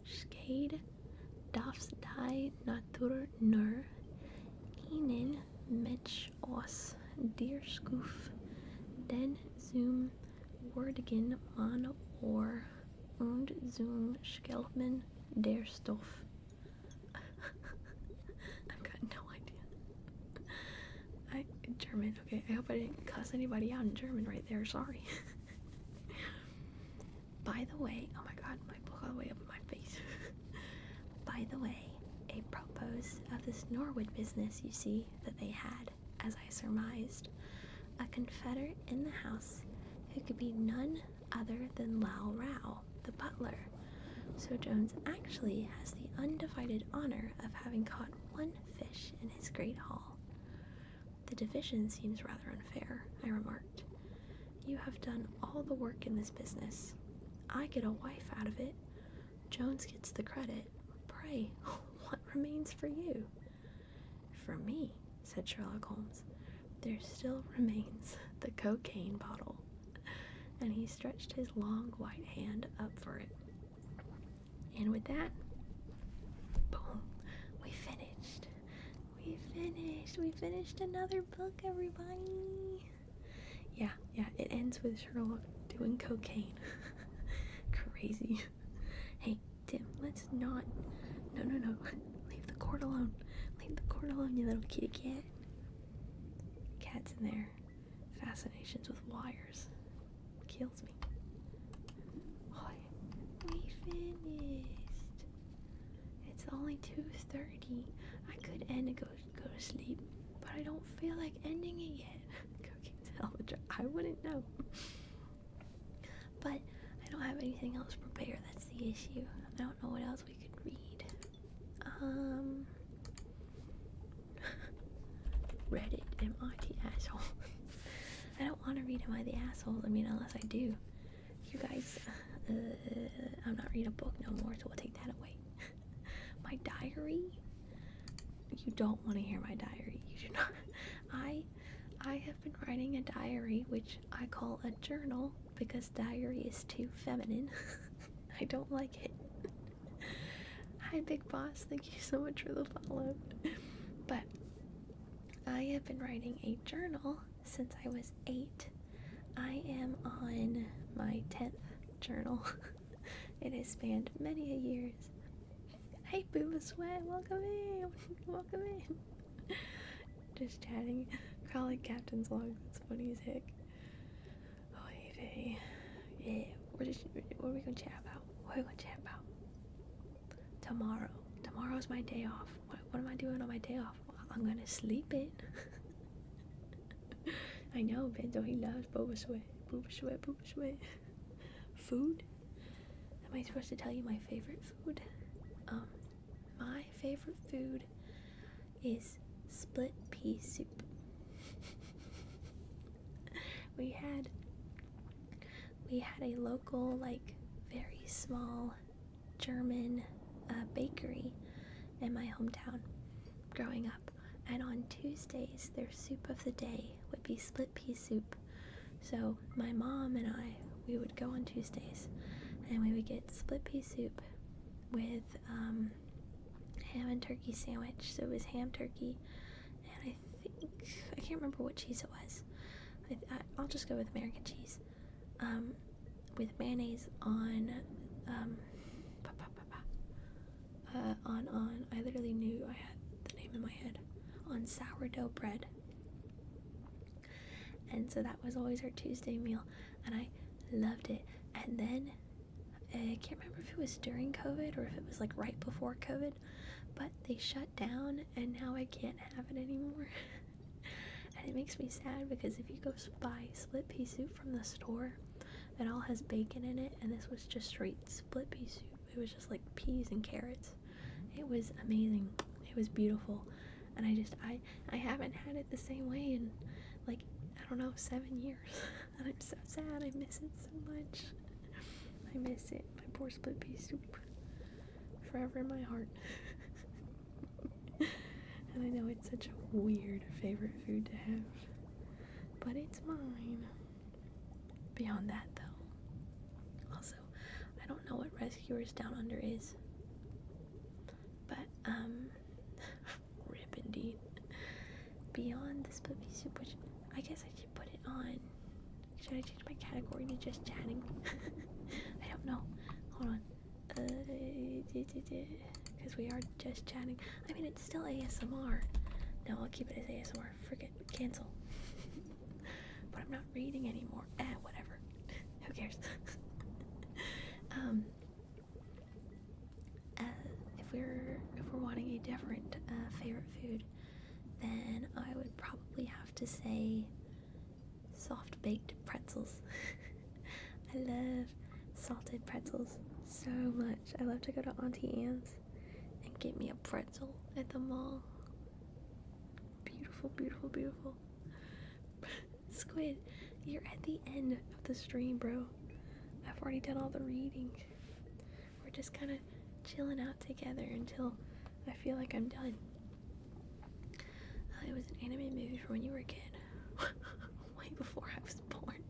Skade darfst die Natur nur ihnen Mensch aus dir schuf, den zum Wordigen man or und zum Schelmen der Stoff. I've got no idea. German, okay, I hope I didn't cuss anybody out in German right there, sorry. By the way, oh my god, my book all the way up in my face. By the way, a propos of this Norwood business you see that they had, as I surmised, a confederate in the house who could be none other than Lao Rao, the butler. So Jones actually has the undivided honor of having caught one fish in his great haul. The division seems rather unfair, I remarked. You have done all the work in this business. I get a wife out of it. Jones gets the credit. Pray, what remains for you? For me, said Sherlock Holmes, there still remains the cocaine bottle. And he stretched his long white hand up for it. And with that, boom, we finished. We finished another book, everybody. Yeah, it ends with Sherlock doing cocaine. Crazy. Hey, Tim, let's not. No. Leave the cord alone. Leave the cord alone, you little kitty cat. Cat's in there. Fascinations with wires. Kills me. Oh, we finished. It's only 2:30. I could end and go to sleep, but I don't feel like ending it yet. Cooking salvage. I wouldn't know. But I don't have anything else prepared. That's the issue. I don't know what else we could read. Reddit, am I the asshole? I don't want to read Am I the Asshole? I mean, unless I do. You guys, I'm not reading a book no more, so we'll take that away. My diary? You don't want to hear my diary. You do not. I have been writing a diary, which I call a journal, because diary is too feminine. I don't like it. Hi, Big Boss. Thank you so much for the follow. But I have been writing a journal since I was 8. I am on my 10th journal. It has spanned many a years. Hey, Booba Sweat, welcome in. Welcome in. Just chatting. Calling Captain's Log. That's funny as heck. Oh, hey. Yeah. What are we gonna chat about? What are we gonna chat about? Tomorrow. Tomorrow's my day off. What am I doing on my day off? Well, I'm gonna sleep in. I know, Benzo, he loves Boba Sweat. Booba Sweat. Food? Am I supposed to tell you my favorite food? My favorite food is split pea soup. We had a local, like, very small German bakery in my hometown growing up, and on Tuesdays their soup of the day would be split pea soup. So my mom and we would go on Tuesdays and we would get split pea soup with ham and turkey sandwich. So it was ham, turkey, and I can't remember what cheese it was. I'll just go with American cheese, with mayonnaise on I literally knew I had the name in my head, on sourdough bread. And so that was always our Tuesday meal, and I loved it. And then I can't remember if it was during COVID or if it was like right before COVID, but they shut down and now I can't have it anymore. And it makes me sad because if you go buy split pea soup from the store, it all has bacon in it, and this was just straight split pea soup. It was just like peas and carrots. It was amazing. It was beautiful. And I haven't had it the same way in, like, I don't know, 7 years. And I'm so sad. I miss it so much. I miss it. My poor split pea soup. Forever in my heart. And I know it's such a weird favorite food to have. but it's mine. Beyond that, though, also, I don't know what Rescuers Down Under is, but, rip indeed. Beyond the split pea soup, which I guess I should put it on. Should I change my category to just chatting? I don't know. Hold on. Because we are just chatting. I mean, it's still ASMR. No, I'll keep it as ASMR. Forget. Cancel. But I'm not reading anymore. Whatever. Who cares? If we're wanting a different favorite food, then I would probably have to say soft baked pretzels. I love salted pretzels so much. I love to go to Auntie Anne's and get me a pretzel at the mall. Beautiful, beautiful, beautiful. Squid, you're at the end of the stream, bro. I've already done all the reading. We're just kind of chilling out together until I feel like I'm done. It was an anime movie for when you were a kid. Way before I was born.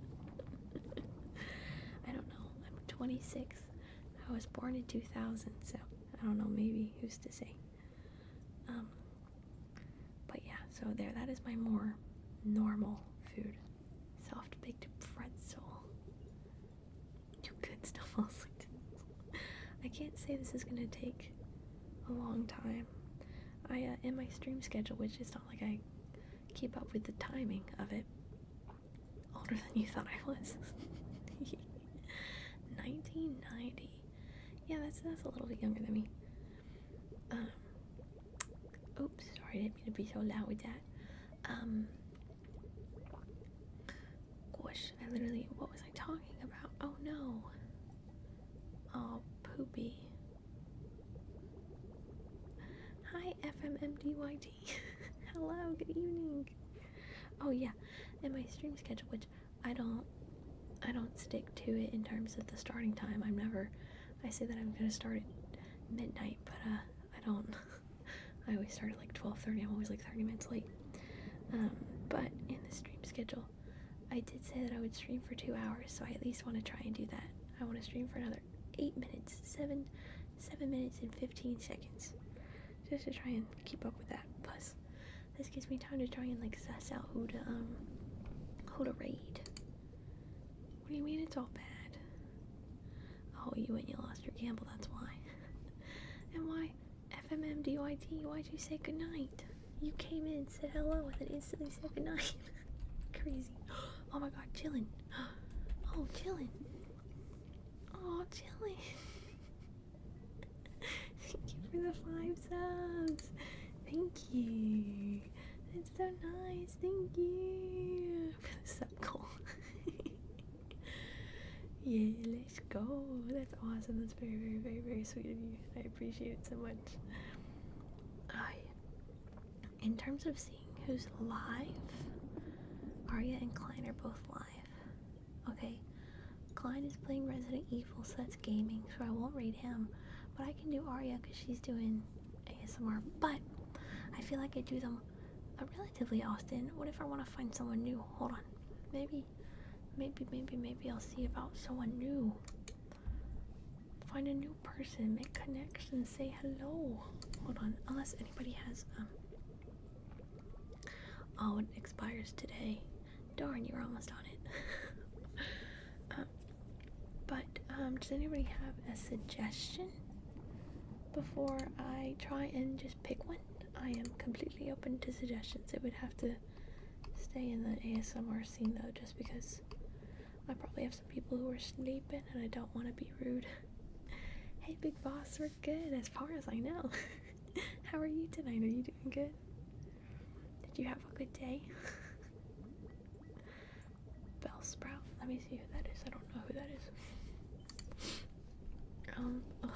I don't know. I'm 26. I was born in 2000, so I don't know. Maybe who's to say? But yeah. So there. That is my more normal food. Soft baked pretzel. You could still fall asleep to this. I can't say this is gonna take a long time. In my stream schedule, which is not like I keep up with the timing of it. Older than you thought I was. 1990. Yeah, that's a little bit younger than me. Oops, sorry, I didn't mean to be so loud with that. Gosh, what was I talking about? Oh no. Oh, poopy. Hi, FMMDYT. Hello, good evening. Oh yeah, in my stream schedule, which I don't stick to it in terms of the starting time. I say that I'm gonna start at midnight, but I don't. I always start at like 12:30. I'm always like 30 minutes late. But in the stream schedule, I did say that I would stream for 2 hours, so I at least want to try and do that. I want to stream for another 8 minutes, 7 minutes and 15 seconds, just to try and keep up with that. Plus, this gives me time to try and like suss out who to raid. What do you mean it's all bad? Oh, you went, you lost your gamble, that's why. And why, FMMDYT, why'd you say goodnight? You came in, said hello, and then instantly said goodnight. Crazy. Oh my god, chillin'. Oh, chillin'. Oh, chillin'. Thank you for the 5 subs. Thank you. That's so nice. Thank you for the sub goal. Yeah, let's go. That's awesome. That's very, very, very, very sweet of you. I appreciate it so much. In terms of seeing who's live, Arya and Klein are both live. Okay, Klein is playing Resident Evil, so that's gaming, so I won't raid him. But I can do Arya because she's doing ASMR. But I feel like I do them relatively often. What if I want to find someone new? Hold on. Maybe I'll see about someone new. Find a new person, make connections, say hello. Hold on, unless anybody has, oh, it expires today. Darn, you're almost on it. Does anybody have a suggestion before I try and just pick one? I am completely open to suggestions. It would have to stay in the ASMR scene though, just because I probably have some people who are sleeping and I don't want to be rude. Hey big boss, we're good as far as I know. How are you tonight? Are you doing good? Did you have a good day? Bellsprout. Let me see who that is. I don't know who that is. Ugh.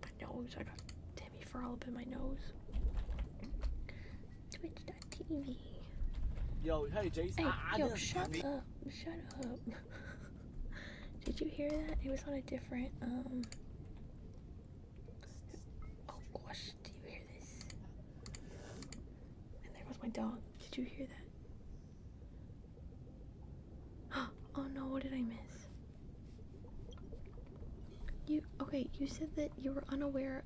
My nose. I got Timmy Frol up in my nose. Twitch.tv. Yo, hey Jason. Hey, yo, shut up. Shut up. Did you hear that? It was on a different, oh gosh, do you hear this? And there was my dog. Did you hear that? What did I miss? You said that you were unaware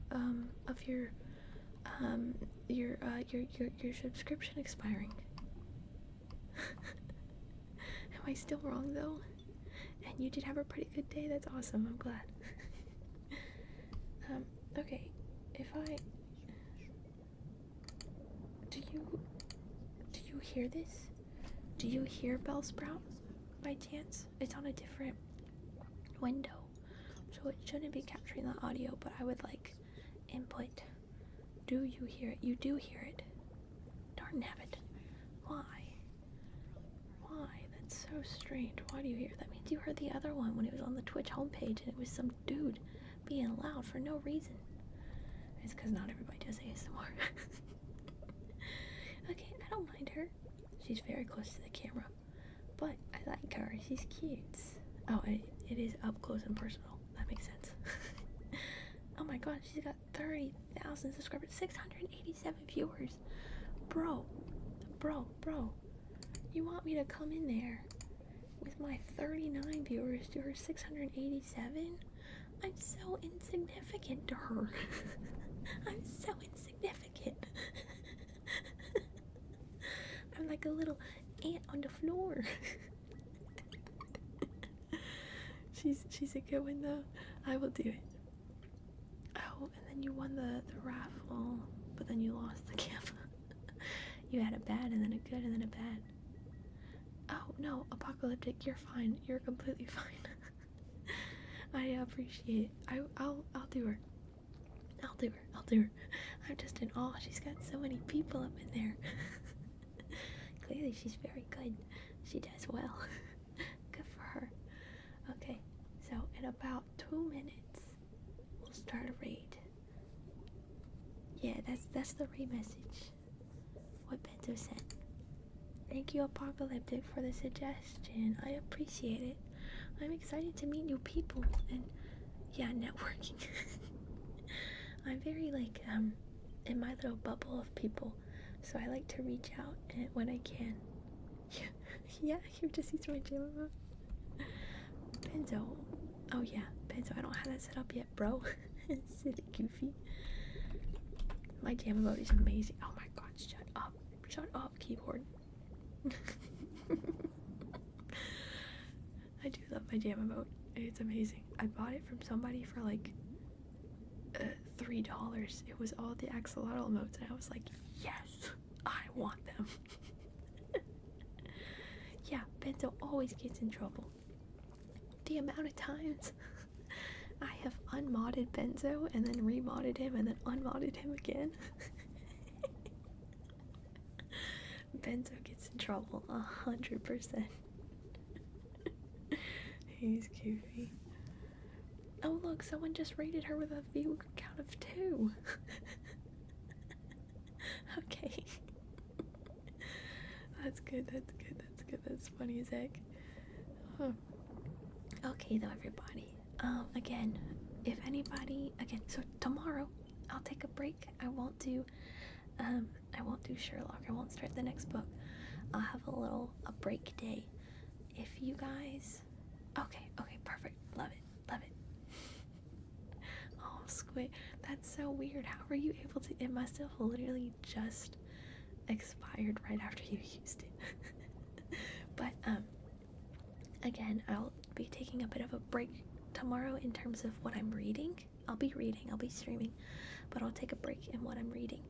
of your subscription expiring. Am I still wrong though? And you did have a pretty good day. That's awesome. I'm glad. Okay. If I do you hear this? Do you hear Bellsprout by chance? It's on a different window, so it shouldn't be capturing the audio, but I would like input. Do you hear it? You do hear it. Darn nabbit. Why? That's so strange. Why do you hear it? That means you heard the other one when it was on the Twitch homepage and it was some dude being loud for no reason. It's because not everybody does ASMR. Okay, I don't mind her. She's very close to the camera, but I like her. She's cute. Oh, it is up close and personal. That makes sense. Oh my god, she's got 30,000 subscribers, 687 viewers. Bro. You want me to come in there with my 39 viewers to her 687? I'm so insignificant to her. I'm so insignificant. I'm like a little ant on the floor. She's a good one though. I will do it. Oh, and then you won the raffle, but then you lost the camera. You had a bad and then a good and then a bad. Oh no, Apocalyptic, you're fine. You're completely fine. I appreciate it. I'll do her. I'll do her. I'm just in awe. She's got so many people up in there. Clearly she's very good. She does well. Good for her. Okay, so in about 2 minutes we'll start a raid. Yeah, that's the raid message. What Bento sent. Thank you, Apocalyptic, for the suggestion. I appreciate it. I'm excited to meet new people and yeah, networking. I'm very like in my little bubble of people, so I like to reach out when I can. Yeah, you just used my jam emote. Benzo. Oh yeah, Benzo, I don't have that set up yet, bro. Silly goofy. My jam emote is amazing. Oh my god, shut up, keyboard. I do love my jam emote. It's amazing. I bought it from somebody for like $3. It was all the axolotl emotes, and I was like, yes, I want them. Yeah, Benzo always gets in trouble. The amount of times I have unmodded Benzo and then remodded him and then unmodded him again. Benzo gets in trouble 100%. He's goofy. Oh look, someone just rated her with a view count of 2. Okay. That's good. That's funny as heck. Huh. Okay though, everybody. Again, if anybody, so tomorrow I'll take a break. I won't do Sherlock. I won't start the next book. I'll have a break day. If you guys, okay, perfect. Love it. Oh, Squid, that's so weird. How were you able to? It must have literally just expired right after you used it. But again, I'll be taking a bit of a break tomorrow in terms of what I'm reading. I'll be streaming, but I'll take a break in what I'm reading.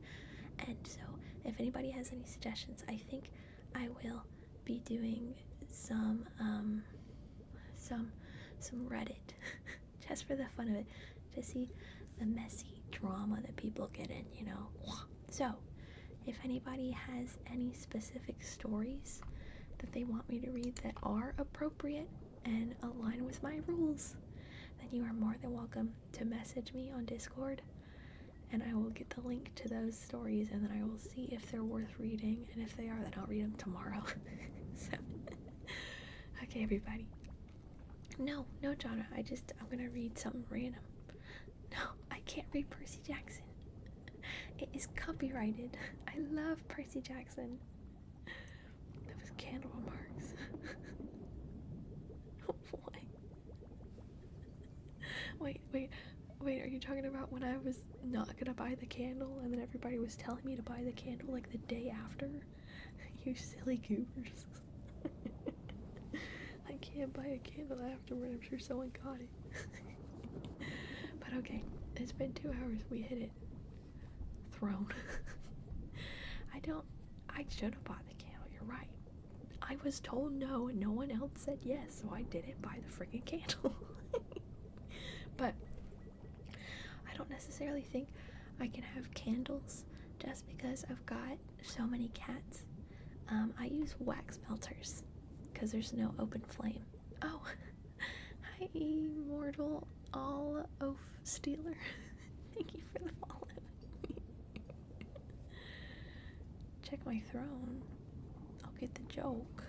And so if anybody has any suggestions, I think I will be doing some Reddit just for the fun of it, to see the messy drama that people get in, you know. So if anybody has any specific stories that they want me to read that are appropriate and align with my rules, then you are more than welcome to message me on Discord, and I will get the link to those stories, and then I will see if they're worth reading, and if they are, then I'll read them tomorrow. So, okay, everybody. No, Jonna, I'm gonna read something random. No, I can't read Percy Jackson. It is copyrighted. I love Percy Jackson. That was candle marks. Wait, are you talking about when I was not gonna buy the candle and then everybody was telling me to buy the candle like the day after? You silly goobers. I can't buy a candle afterward, I'm sure someone got it. But okay, it's been 2 hours, we hit it. Throne. I should have bought the candle, you're right. I was told no and no one else said yes, so I didn't buy the freaking candle. But I don't necessarily think I can have candles just because I've got so many cats. I use wax melters because there's no open flame. Oh, hi, Immortal All Oaf Stealer. Thank you for the follow. Check my throne. I'll get the joke.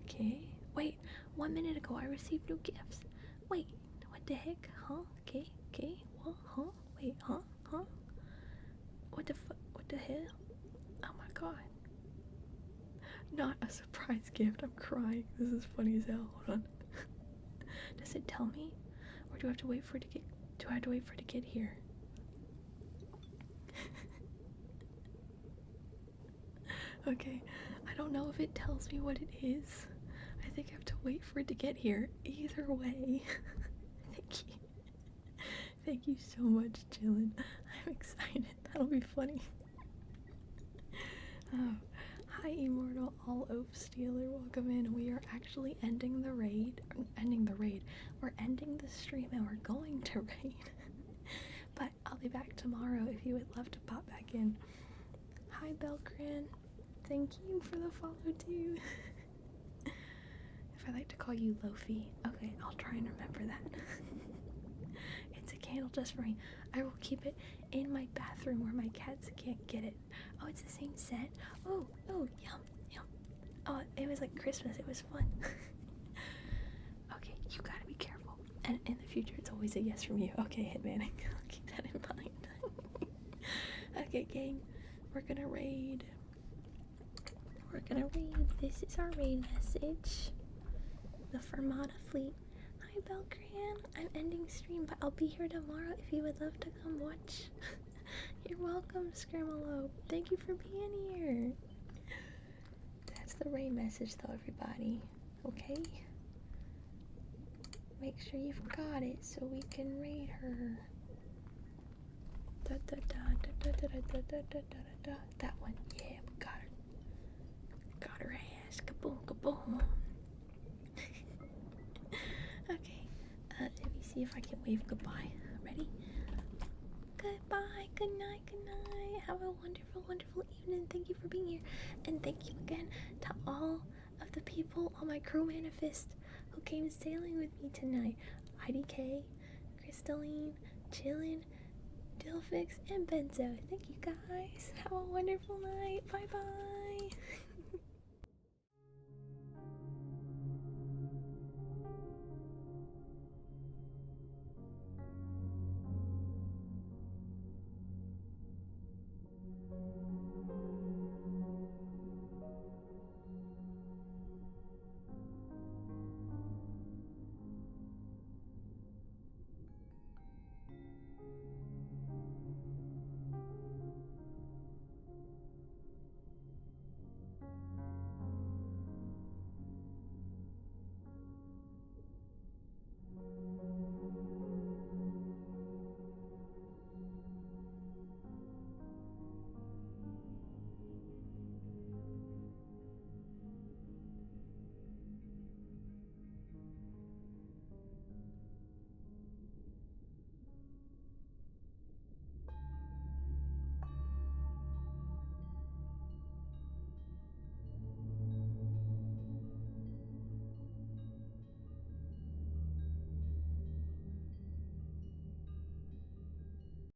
Okay. Wait, 1 minute ago I received new gifts. Wait, what the heck? Huh? Okay. What? Huh? Wait, huh? What the hell? Oh my god. Not a surprise gift. I'm crying. This is funny as hell. Hold on. Does it tell me? Or do I have to wait for it to get here? Okay. I don't know if it tells me what it is. I think I have to wait for it to get here. Either way. Thank you. Thank you so much, Jillian. I'm excited. That'll be funny. Oh. Hi, Immortal All Oaf Stealer. Welcome in. We are actually ending the raid. We're ending the stream and we're going to raid. But I'll be back tomorrow if you would love to pop back in. Hi, Belgran. Thank you for the follow, too. If I like to call you Lofi. Okay, I'll try and remember that. It's a candle just for me. I will keep it in my bathroom where my cats can't get it. Oh, it's the same set? Oh, yum. Oh, it was like Christmas. It was fun. Okay, you gotta be careful. And in the future, it's always a yes from you. Okay, Hitmaning. I'll keep that in mind. Okay, gang. We're gonna raid. This is our raid message. The Fermata Fleet. Hi, Belgran. I'm ending stream, but I'll be here tomorrow if you would love to come watch. You're welcome, Skirmalope. Thank you for being here. That's the raid message, though, everybody. Okay? Make sure you've got it so we can raid her. That one. Yeah, we got her. Got her ass. Kaboom, kaboom. Okay. Let me see if I can wave goodbye. Ready? Goodbye. Good night. Have a wonderful, wonderful evening. Thank you for being here. And thank you again to all of the people on my crew manifest who came sailing with me tonight. IDK, Crystalline, Chillin', Dilfix, and Benzo. Thank you guys. Have a wonderful night. Bye-bye.